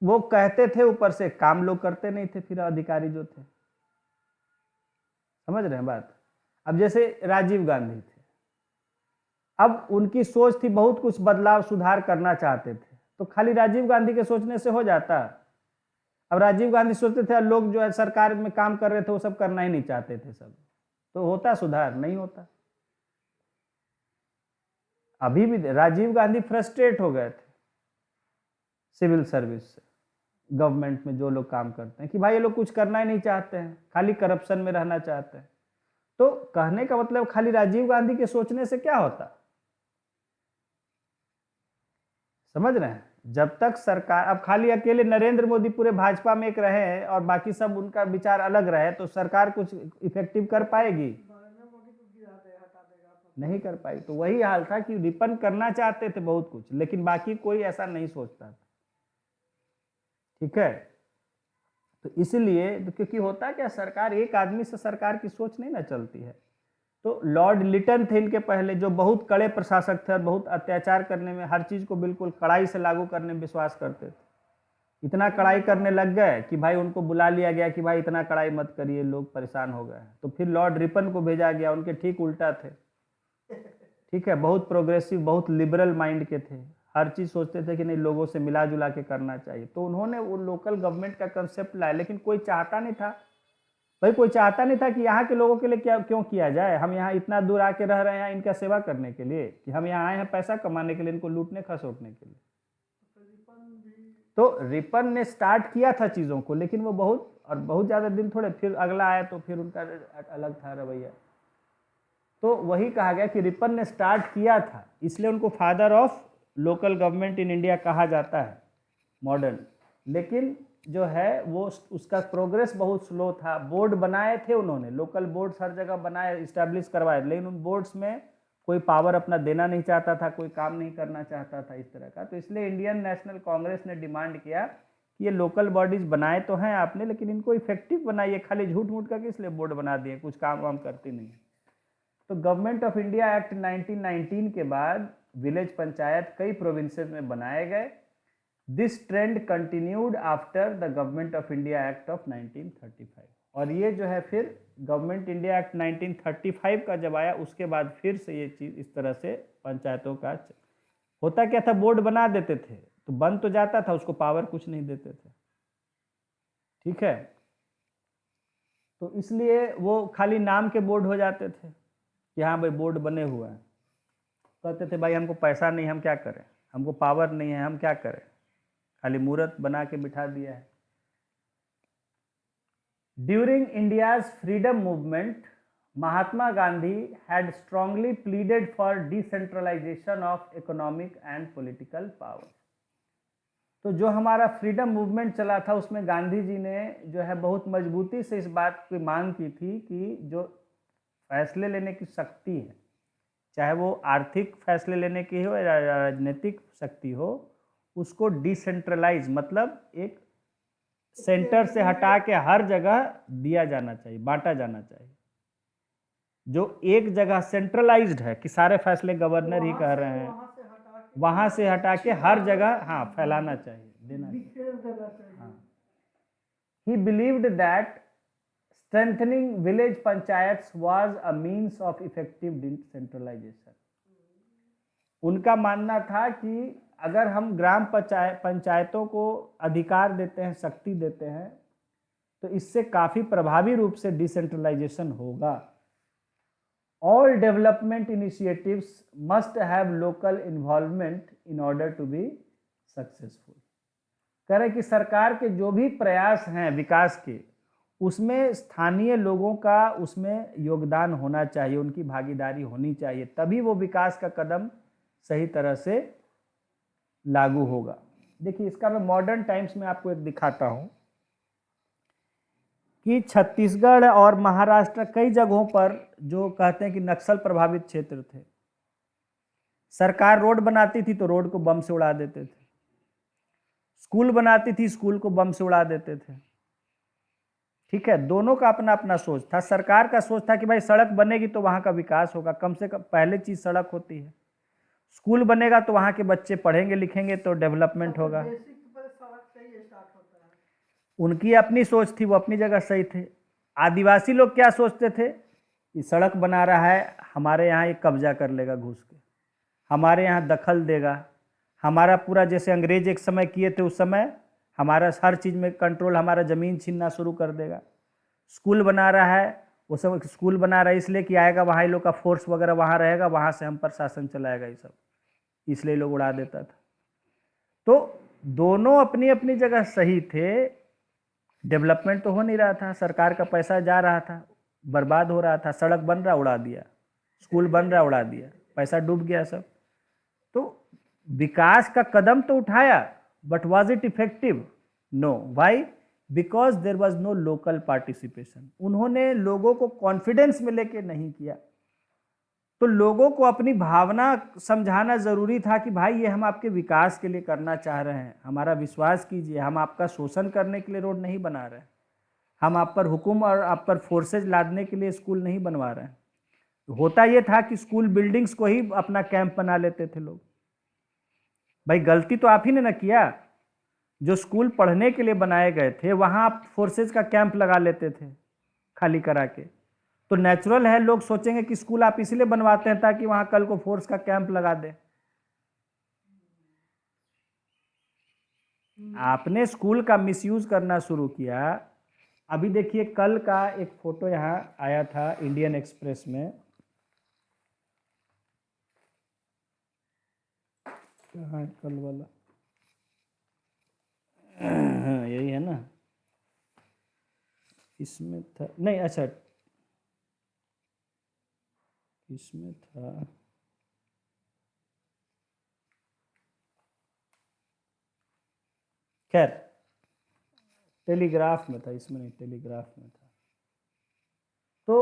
A: वो कहते थे, ऊपर से काम लोग करते नहीं थे. फिर अधिकारी जो थे, समझ रहे हैं बात. अब जैसे राजीव गांधी थे, अब उनकी सोच थी, बहुत कुछ बदलाव सुधार करना चाहते थे, तो खाली राजीव गांधी के सोचने से हो जाता? अब राजीव गांधी सोचते थे, लोग जो है सरकार में काम कर रहे थे वो सब करना ही नहीं चाहते थे सब, तो होता सुधार? नहीं होता. अभी भी राजीव गांधी फ्रस्ट्रेट हो गए थे सिविल सर्विस से, गवर्नमेंट में जो लोग काम करते हैं, कि भाई ये लोग कुछ करना ही नहीं चाहते हैं, खाली करप्शन में रहना चाहते हैं. तो कहने का मतलब खाली राजीव गांधी के सोचने से क्या होता? समझ रहे हैं? जब तक सरकार, अब खाली अकेले नरेंद्र मोदी पूरे भाजपा में एक रहे हैं और बाकी सब उनका विचार अलग रहे, तो सरकार कुछ इफेक्टिव कर पाएगी? नहीं कर पाई. तो वही हाल था कि रिपन करना चाहते थे बहुत कुछ, लेकिन बाकी कोई ऐसा नहीं सोचता था, ठीक है. तो इसलिए, क्योंकि होता क्या, सरकार एक आदमी से सरकार की सोच नहीं ना चलती है. तो लॉर्ड लिटन थे इनके पहले, जो बहुत कड़े प्रशासक थे और बहुत अत्याचार करने में, हर चीज़ को बिल्कुल कड़ाई से लागू करने में विश्वास करते थे. इतना कड़ाई करने लग गए कि भाई उनको बुला लिया गया कि भाई इतना कड़ाई मत करिए, लोग परेशान हो गए. तो फिर लॉर्ड रिपन को भेजा गया, उनके ठीक उल्टा थे, ठीक है. बहुत प्रोग्रेसिव, बहुत लिबरल माइंड के थे, हर चीज़ सोचते थे कि नहीं लोगों से मिला जुला के करना चाहिए. तो उन्होंने वो लोकल गवर्नमेंट का कंसेप्ट लाया, लेकिन कोई चाहता नहीं था भाई कोई चाहता नहीं था कि यहाँ के लोगों के लिए क्या क्यों किया जाए, हम यहाँ इतना दूर आके रह रहे हैं इनका सेवा करने के लिए, कि हम यहाँ आए हैं पैसा कमाने के लिए, इनको लूटने खसोटने के लिए।
B: रिपन भी
A: तो रिपन ने स्टार्ट किया था चीज़ों को, लेकिन वो बहुत ज़्यादा दिन थोड़े, फिर अगला आया तो फिर उनका अलग था रवैया। तो वही कहा गया कि रिपन ने स्टार्ट किया था, इसलिए उनको father of local government in India कहा जाता है मॉडर्न। लेकिन जो है वो उसका प्रोग्रेस बहुत स्लो था। बोर्ड बनाए थे उन्होंने, लोकल बोर्ड्स हर जगह बनाए, इस्टेब्लिश करवाए, लेकिन उन बोर्ड्स में कोई पावर अपना देना नहीं चाहता था, कोई काम नहीं करना चाहता था इस तरह का। तो इसलिए इंडियन नेशनल कांग्रेस ने डिमांड किया कि ये लोकल बॉडीज बनाए तो हैं आपने, लेकिन इनको इफेक्टिव बनाइए, खाली झूठ मूठ का किस लिए बोर्ड बना दिए, कुछ काम वाम करती नहीं है। तो गवर्नमेंट ऑफ इंडिया एक्ट 1919 के बाद विलेज पंचायत कई प्रोविंसेस में बनाए गए। This trend continued after the government of India act of 1935। और ये जो है फिर गवर्नमेंट इंडिया एक्ट 1935 का जब आया उसके बाद फिर से ये चीज़ इस तरह से पंचायतों का होता क्या था, बोर्ड बना देते थे तो बन तो जाता था, उसको पावर कुछ नहीं देते थे। ठीक है, तो इसलिए वो खाली नाम के बोर्ड हो जाते थे कि हाँ भाई बोर्ड बने हुए हैं। कहते थे भाई हमको पैसा नहीं, हम क्या करें, हमको पावर नहीं है, हम क्या करें, खाली मूर्त बना के बिठा दिया है। During India's freedom movement, Mahatma Gandhi had strongly pleaded for decentralisation of economic and political power. तो जो हमारा फ्रीडम मूवमेंट चला था उसमें गांधी जी ने जो है बहुत मजबूती से इस बात की मांग की थी कि जो फैसले लेने की शक्ति है, चाहे वो आर्थिक फैसले लेने की हो या राजनीतिक शक्ति हो, उसको डिसेंट्रलाइज मतलब एक सेंटर से हटा के हर जगह दिया जाना चाहिए, बांटा जाना चाहिए। जो एक जगह सेंट्रलाइज्ड है कि सारे फैसले गवर्नर ही कर रहे हैं, वहां से हटा के हर जगह हाँ फैलाना चाहिए, देना चाहिए। हाँ। He believed that strengthening village panchayats was a means of effective decentralization. उनका मानना था कि अगर हम ग्राम पंचायतों को अधिकार देते हैं, शक्ति देते हैं, तो इससे काफ़ी प्रभावी रूप से डिसेंट्रलाइजेशन होगा। All development initiatives must have local involvement in order to be successful. कह रहे कि सरकार के जो भी प्रयास हैं विकास के, उसमें स्थानीय लोगों का उसमें योगदान होना चाहिए, उनकी भागीदारी होनी चाहिए, तभी वो विकास का कदम सही तरह से लागू होगा। देखिए इसका मैं मॉडर्न टाइम्स में आपको एक दिखाता हूं कि छत्तीसगढ़ और महाराष्ट्र कई जगहों पर जो कहते हैं कि नक्सल प्रभावित क्षेत्र थे, सरकार रोड बनाती थी तो रोड को बम से उड़ा देते थे, स्कूल बनाती थी स्कूल को बम से उड़ा देते थे। ठीक है, दोनों का अपना अपना सोच था। सरकार का सोच था कि भाई सड़क बनेगी तो वहाँ का विकास होगा, कम से कम पहले चीज़ सड़क होती है, स्कूल बनेगा तो वहाँ के बच्चे पढ़ेंगे लिखेंगे तो डेवलपमेंट होगा। उनकी अपनी सोच थी, वो अपनी जगह सही थे। आदिवासी लोग क्या सोचते थे कि सड़क बना रहा है, हमारे यहाँ एक कब्जा कर लेगा घुस के, हमारे यहाँ दखल देगा, हमारा पूरा जैसे अंग्रेज एक समय किए थे उस समय हमारा हर चीज़ में कंट्रोल, हमारा ज़मीन छीनना शुरू कर देगा। स्कूल बना रहा है, वो सब स्कूल बना रहा है इसलिए कि आएगा वहाँ ही लोग का फोर्स वगैरह वहाँ रहेगा, वहाँ से हम पर शासन चलाएगा, ये सब इसलिए लोग उड़ा देता था। तो दोनों अपनी अपनी जगह सही थे। डेवलपमेंट तो हो नहीं रहा था, सरकार का पैसा जा रहा था, बर्बाद हो रहा था, सड़क बन रहा उड़ा दिया, स्कूल बन रहा उड़ा दिया, पैसा डूब गया सब। तो विकास का कदम तो उठाया, but was it effective? No. Why? Because there was no local participation. उन्होंने लोगों को कॉन्फिडेंस में लेके नहीं किया। तो लोगों को अपनी भावना समझाना जरूरी था कि भाई ये हम आपके विकास के लिए करना चाह रहे हैं, हमारा विश्वास कीजिए, हम आपका शोषण करने के लिए रोड नहीं बना रहे हैं, हम आप पर हुक्म और आप पर फोर्सेज लादने के लिए स्कूल नहीं बनवा रहे हैं। होता ये था कि स्कूल बिल्डिंग्स को ही अपना कैंप बना लेते थे लोग। भाई गलती तो आप ही ने ना किया, जो स्कूल पढ़ने के लिए बनाए गए थे वहां आप फोर्सेज का कैंप लगा लेते थे खाली करा के। तो नेचुरल है लोग सोचेंगे कि स्कूल आप इसलिए बनवाते हैं ताकि वहां कल को फोर्स का कैंप लगा दे। आपने स्कूल का मिसयूज करना शुरू किया अभी देखिए कल का एक फोटो यहाँ आया था इंडियन एक्सप्रेस में, कहाँ है कल वाला, हाँ यही है ना, इसमें था नहीं, अच्छा इसमें था, खैर टेलीग्राफ में था, इसमें नहीं, टेलीग्राफ में था। तो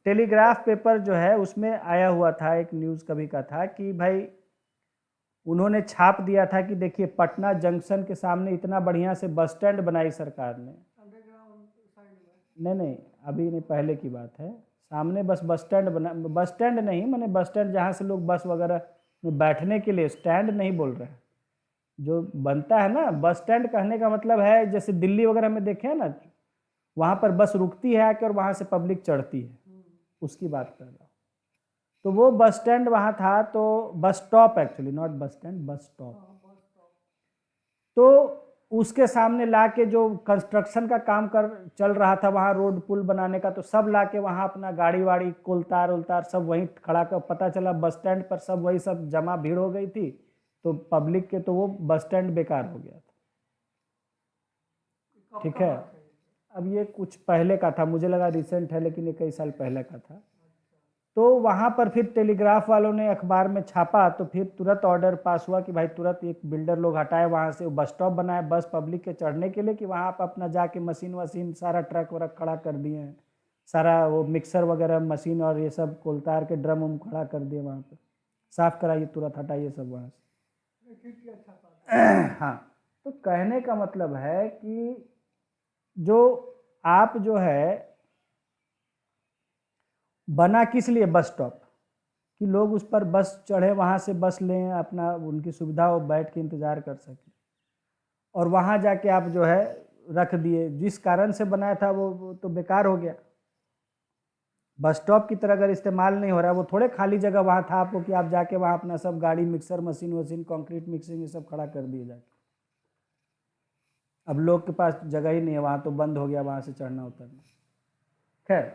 A: टेलीग्राफ पेपर जो है उसमें आया हुआ था, एक न्यूज़ कभी का था कि भाई उन्होंने छाप दिया था कि देखिए पटना जंक्शन के सामने इतना बढ़िया से बस स्टैंड बनाई सरकार ने,
B: अंडरग्राउंड साइड में।
A: नहीं अभी नहीं, पहले की बात है, सामने बस स्टैंड बना, बस स्टैंड नहीं मैंने, बस स्टैंड जहाँ से लोग बस वगैरह में बैठने के लिए, स्टैंड नहीं बोल रहे हैं, जो बनता है ना बस स्टैंड, कहने का मतलब है जैसे दिल्ली वगैरह में देखे हैं ना, वहाँ पर बस रुकती है आके और वहाँ से पब्लिक चढ़ती है, उसकी बात कर रहा हूँ। तो वो बस स्टैंड वहाँ था, तो bus stop actually, not bus stand, bus stop. तो उसके सामने लाके जो कंस्ट्रक्शन का काम कर चल रहा था वहाँ, रोड पुल बनाने का, तो सब लाके वहाँ अपना गाड़ी वाड़ी कोलतार उलतार सब वहीं खड़ा कर, पता चला बस स्टैंड पर सब वही सब जमा भीड़ हो गई थी, तो पब्लिक के, तो वो बस स्टैंड बेकार हो गया था। ठीक है, अब ये कुछ पहले का था, मुझे लगा रिसेंट है, लेकिन ये कई साल पहले का था। तो वहाँ पर फिर टेलीग्राफ वालों ने अखबार में छापा, तो फिर तुरंत ऑर्डर पास हुआ कि भाई तुरंत एक बिल्डर लोग हटाए वहाँ से, बस स्टॉप बनाए बस पब्लिक के चढ़ने के लिए, कि वहाँ पर अपना जाके मशीन वशीन सारा ट्रक वरक खड़ा कर दिए हैं, सारा वो मिक्सर वगैरह मशीन और ये सब कोलतार के ड्रम उम खड़ा कर दिए वहाँ पर, साफ कराइए तुरंत, हटाइए सब वहाँ से। हाँ, तो कहने का मतलब है कि जो आप जो है बना किस लिए बस स्टॉप, कि लोग उस पर बस चढ़े, वहाँ से बस लें, अपना उनकी सुविधा हो, बैठ के इंतज़ार कर सकें, और वहाँ जाके आप जो है रख दिए, जिस कारण से बनाया था वो तो बेकार हो गया। बस स्टॉप की तरह अगर इस्तेमाल नहीं हो रहा है, वो थोड़े खाली जगह वहाँ था आपको कि आप जाके वहाँ अपना सब गाड़ी मिक्सर मशीन वशीन कंक्रीट मिक्सिंग ये सब खड़ा कर दिए जाके, अब लोग के पास जगह ही नहीं है वहाँ, तो बंद हो गया वहाँ से चढ़ना उतरना। खैर,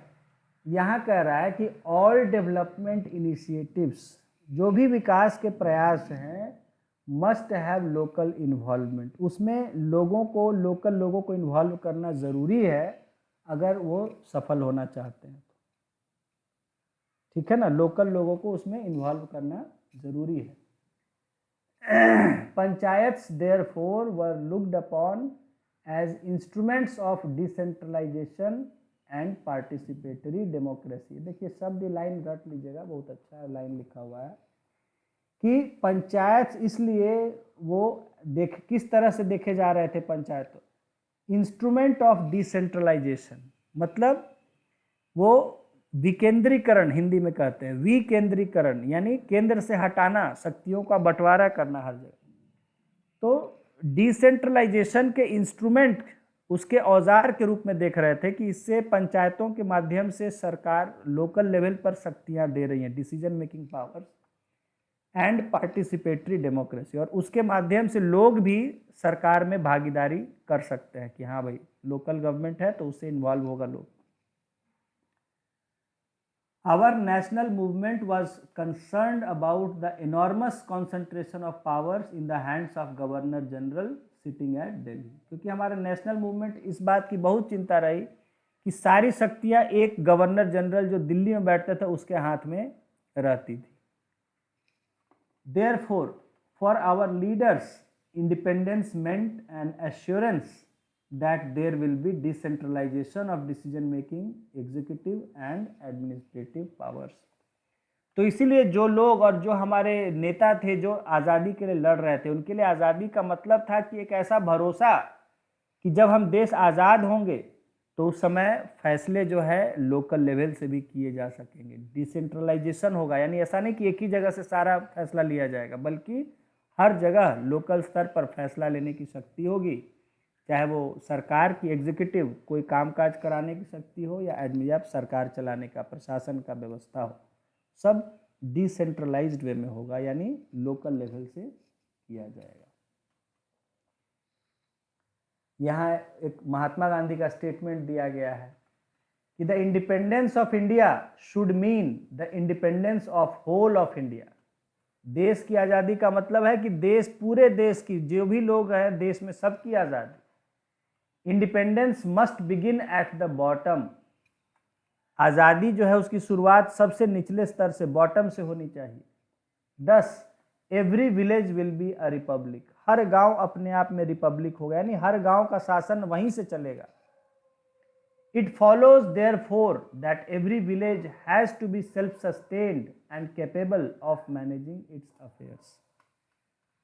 A: यहाँ कह रहा है कि ऑल डेवलपमेंट इनिशिएटिव्स, जो भी विकास के प्रयास हैं, मस्ट हैव लोकल इन्वॉल्वमेंट, उसमें लोगों को, लोकल लोगों को इन्वॉल्व करना ज़रूरी है अगर वो सफल होना चाहते हैं। ठीक है ना, लोकल लोगों को उसमें इन्वॉल्व करना ज़रूरी है। Panchayats therefore were looked upon as instruments of decentralisation and participatory democracy. देखिए शब्द लाइन रट लीजिएगा, बहुत अच्छा लाइन लिखा हुआ है कि पंचायत, इसलिए वो किस तरह से देखे जा रहे थे पंचायत, इंस्ट्रूमेंट ऑफ डिसेंट्रलाइजेशन, मतलब वो विकेंद्रीकरण हिंदी में कहते हैं, विकेंद्रीकरण यानी केंद्र से हटाना, शक्तियों का बंटवारा करना हर जगह। तो डिसेंट्रलाइजेशन के इंस्ट्रूमेंट, उसके औजार के रूप में देख रहे थे कि इससे पंचायतों के माध्यम से सरकार लोकल लेवल पर शक्तियां दे रही हैं, decision making powers and participatory democracy, और उसके माध्यम से लोग भी सरकार में भागीदारी कर सकते हैं कि हाँ भाई लोकल गवर्नमेंट है तो उससे इन्वॉल्व होगा लोग। Our national movement was concerned about the enormous concentration of powers in the hands of Governor General sitting at Delhi, क्योंकि हमारे नेशनल मूवमेंट इस बात की बहुत चिंता रही कि सारी शक्तियां एक गवर्नर जनरल जो दिल्ली में बैठता था उसके हाथ में रहती थी। Therefore, for our leaders, independence meant an assurance that there will be decentralization of decision making, executive and administrative powers. तो इसीलिए जो लोग और जो हमारे नेता थे जो आज़ादी के लिए लड़ रहे थे, उनके लिए आज़ादी का मतलब था कि एक ऐसा भरोसा कि जब हम देश आज़ाद होंगे तो उस समय फैसले जो है लोकल लेवल से भी किए जा सकेंगे, डिसेंट्रलाइजेशन होगा, यानी ऐसा नहीं कि एक ही जगह से सारा फैसला लिया जाएगा, बल्कि हर जगह लोकल स्तर पर फैसला लेने की शक्ति होगी, चाहे वो सरकार की एग्जीक्यूटिव कोई कामकाज कराने की शक्ति हो या सरकार चलाने का, प्रशासन का व्यवस्था हो, सब डिसेंट्रलाइज्ड वे में होगा, यानी लोकल लेवल से किया जाएगा। यहाँ एक महात्मा गांधी का स्टेटमेंट दिया गया है कि the independence of India should mean the independence of whole of India. देश की आज़ादी का मतलब है कि देश, पूरे देश की जो भी लोग हैं देश में, सबकी आज़ादी। Independence must begin at the bottom. आज़ादी जो है उसकी शुरुआत सबसे निचले स्तर से, बॉटम से होनी चाहिए। 10 every village will be a republic. हर गांव अपने आप में रिपब्लिक होगा, यानी हर गांव का शासन वहीं से चलेगा। It follows therefore that every village has to be self sustained and capable of managing its affairs.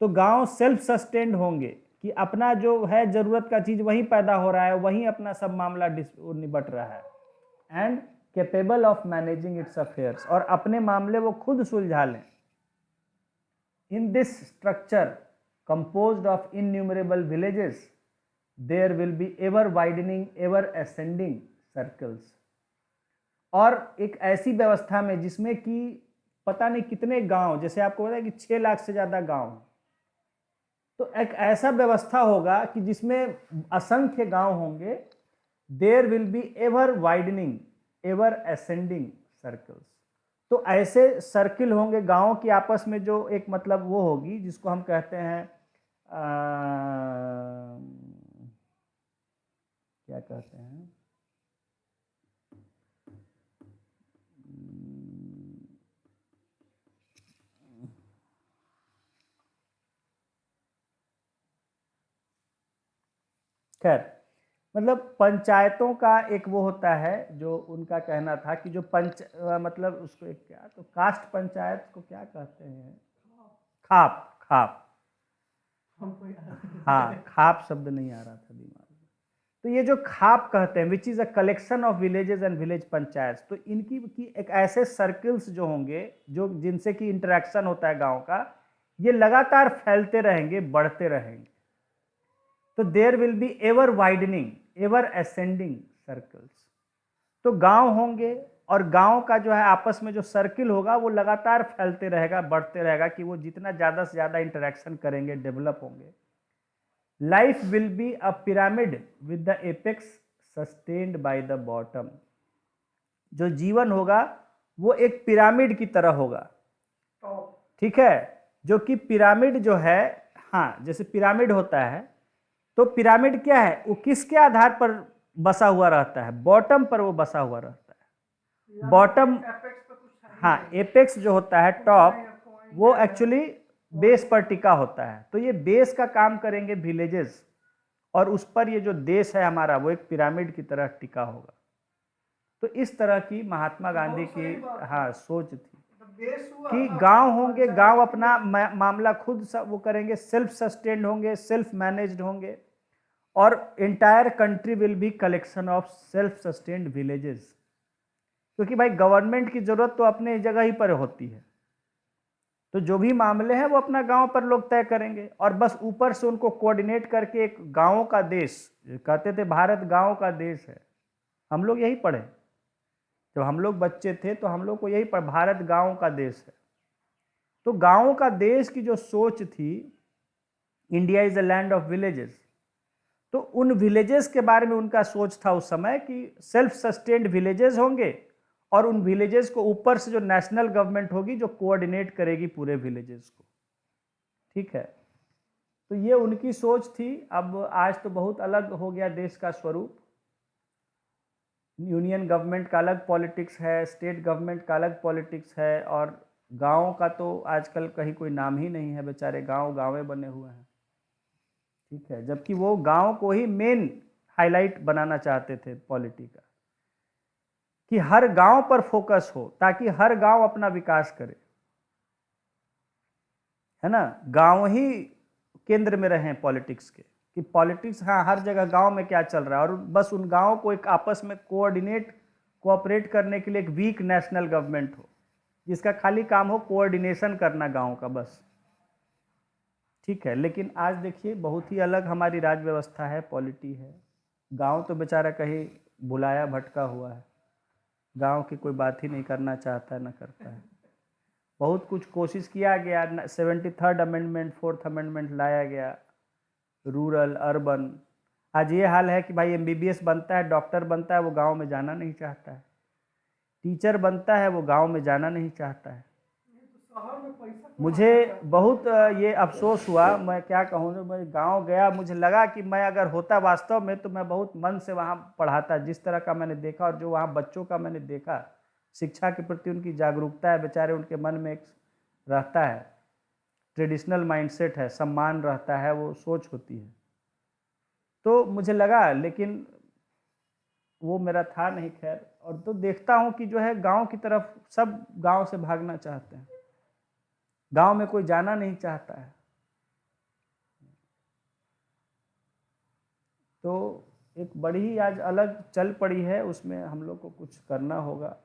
A: तो गांव सेल्फ सस्टेन्ड होंगे कि अपना जो है जरूरत का चीज वहीं पैदा हो रहा है, वहीं अपना सब मामला निबट रहा है। And capable of managing its affairs, और अपने मामले वो खुद सुलझा लें। In this structure composed of innumerable villages, there will be ever widening, ever ascending circles। और एक ऐसी व्यवस्था में जिसमें कि पता नहीं कितने गांव, जैसे आपको पता है कि 6 लाख से ज्यादा गांव, तो एक ऐसा व्यवस्था होगा कि जिसमें असंख्य गांव होंगे। There will be ever widening, ever ascending circles. तो ऐसे सर्किल होंगे गांवों की आपस में, जो एक मतलब वो होगी जिसको हम कहते हैं क्या कहते हैं, खैर, मतलब पंचायतों का एक वो होता है, जो उनका कहना था कि जो मतलब उसको एक क्या, तो कास्ट पंचायत को क्या कहते हैं, खाप। खाप, हाँ, खाप शब्द नहीं आ रहा था दिमाग में। तो ये जो खाप कहते हैं, which is a collection of villages and village panchayat, तो इनकी की एक ऐसे सर्किल्स जो होंगे, जो जिनसे कि इंटरेक्शन होता है गांव का, ये लगातार फैलते रहेंगे, बढ़ते रहेंगे। तो there will be ever widening, ever ascending circles. तो गांव होंगे, और गांव का जो है आपस में जो सर्किल होगा वो लगातार फैलते रहेगा, बढ़ते रहेगा, कि वो जितना ज़्यादा से ज़्यादा इंटरेक्शन करेंगे, डेवलप होंगे। Life will be a pyramid with the apex sustained by the bottom. जो जीवन होगा वो एक पिरामिड की तरह होगा, ठीक है, जो कि पिरामिड जो है, हाँ, जैसे पिरामिड होता है, तो पिरामिड क्या है, वो किसके आधार पर बसा हुआ रहता है, बॉटम पर वो बसा हुआ रहता है। बॉटम, हाँ, एपेक्स जो होता है, टॉप, वो एक्चुअली बेस पर टिका होता है। तो ये बेस का काम करेंगे विलेजेस, और उस पर ये जो देश है हमारा वो एक पिरामिड की तरह टिका होगा। तो इस तरह की महात्मा गांधी की, हाँ, सोच थी कि गांव होंगे, गांव अपना मामला खुद वो करेंगे, सेल्फ सस्टेन्ड होंगे, सेल्फ मैनेज्ड होंगे, और entire country will be collection of self sustained villages. क्योंकि भाई गवर्नमेंट की जरूरत तो अपने जगह ही पर होती है, तो जो भी मामले हैं वो अपना गांव पर लोग तय करेंगे, और बस ऊपर से उनको कोऑर्डिनेट करके एक गांवों का देश, कहते थे भारत गांव का देश है। हम लोग यही पढ़े जब हम लोग बच्चे थे, तो हम लोग को यही पढ़, भारत गांव का देश है। तो गांवों का देश की जो सोच थी, India is a land of villages, तो उन विलेजेस के बारे में उनका सोच था उस समय कि सेल्फ सस्टेन्ड विलेजेस होंगे, और उन विलेजेस को ऊपर से जो नेशनल गवर्नमेंट होगी जो कोऑर्डिनेट करेगी पूरे विलेजेस को, ठीक है। तो ये उनकी सोच थी। अब आज तो बहुत अलग हो गया देश का स्वरूप। यूनियन गवर्नमेंट का अलग पॉलिटिक्स है, स्टेट गवर्नमेंट का अलग पॉलिटिक्स है, और गाँव का तो आजकल कहीं कोई नाम ही नहीं है, बेचारे गाँव गाँवे बने हुए हैं, ठीक है। जबकि वो गांव को ही मेन हाईलाइट बनाना चाहते थे पॉलिटी का, कि हर गांव पर फोकस हो, ताकि हर गांव अपना विकास करे, है ना, गांव ही केंद्र में रहे पॉलिटिक्स के, कि पॉलिटिक्स, हाँ, हर जगह गांव में क्या चल रहा है, और बस उन गांवों को एक आपस में कोऑपरेट करने के लिए एक वीक नेशनल गवर्नमेंट हो, जिसका खाली काम हो कोऑर्डिनेशन करना गांव का, बस, ठीक है। लेकिन आज देखिए बहुत ही अलग हमारी राज व्यवस्था है, पॉलिटी है। गांव तो बेचारा कहीं भुलाया भटका हुआ है, गांव की कोई बात ही नहीं करना चाहता है, ना करता है। बहुत कुछ कोशिश किया गया, 73rd अमेंडमेंट, 4th अमेंडमेंट लाया गया, रूरल अर्बन, आज ये हाल है कि भाई एमबीबीएस बनता है, डॉक्टर बनता है, वो गांव में जाना नहीं चाहता है। टीचर बनता है, वो गांव में जाना नहीं चाहता है।
B: ये तो शहर में पैसा
A: मुझे
B: कमाना चाहते हैं।
A: बहुत ये अफसोस हुआ, मैं क्या कहूँ, जब मैं गांव गया मुझे लगा कि मैं अगर होता वास्तव में तो मैं बहुत मन से वहाँ पढ़ाता। जिस तरह का मैंने देखा और जो वहाँ बच्चों का मैंने देखा, शिक्षा के प्रति उनकी जागरूकता है, बेचारे उनके मन में एक रहता है, ट्रेडिशनल माइंडसेट है, सम्मान रहता है, वो सोच होती है। तो मुझे लगा, लेकिन वो मेरा था नहीं खैर। और तो देखता हूँ कि जो है गांव की तरफ सब गांव से भागना चाहते हैं, गांव में कोई जाना नहीं चाहता है। तो एक बड़ी ही आज अलग चल पड़ी है, उसमें हम लोग को कुछ करना होगा।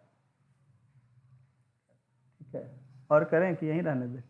A: ठीक है, और करें कि यहीं रहने दें?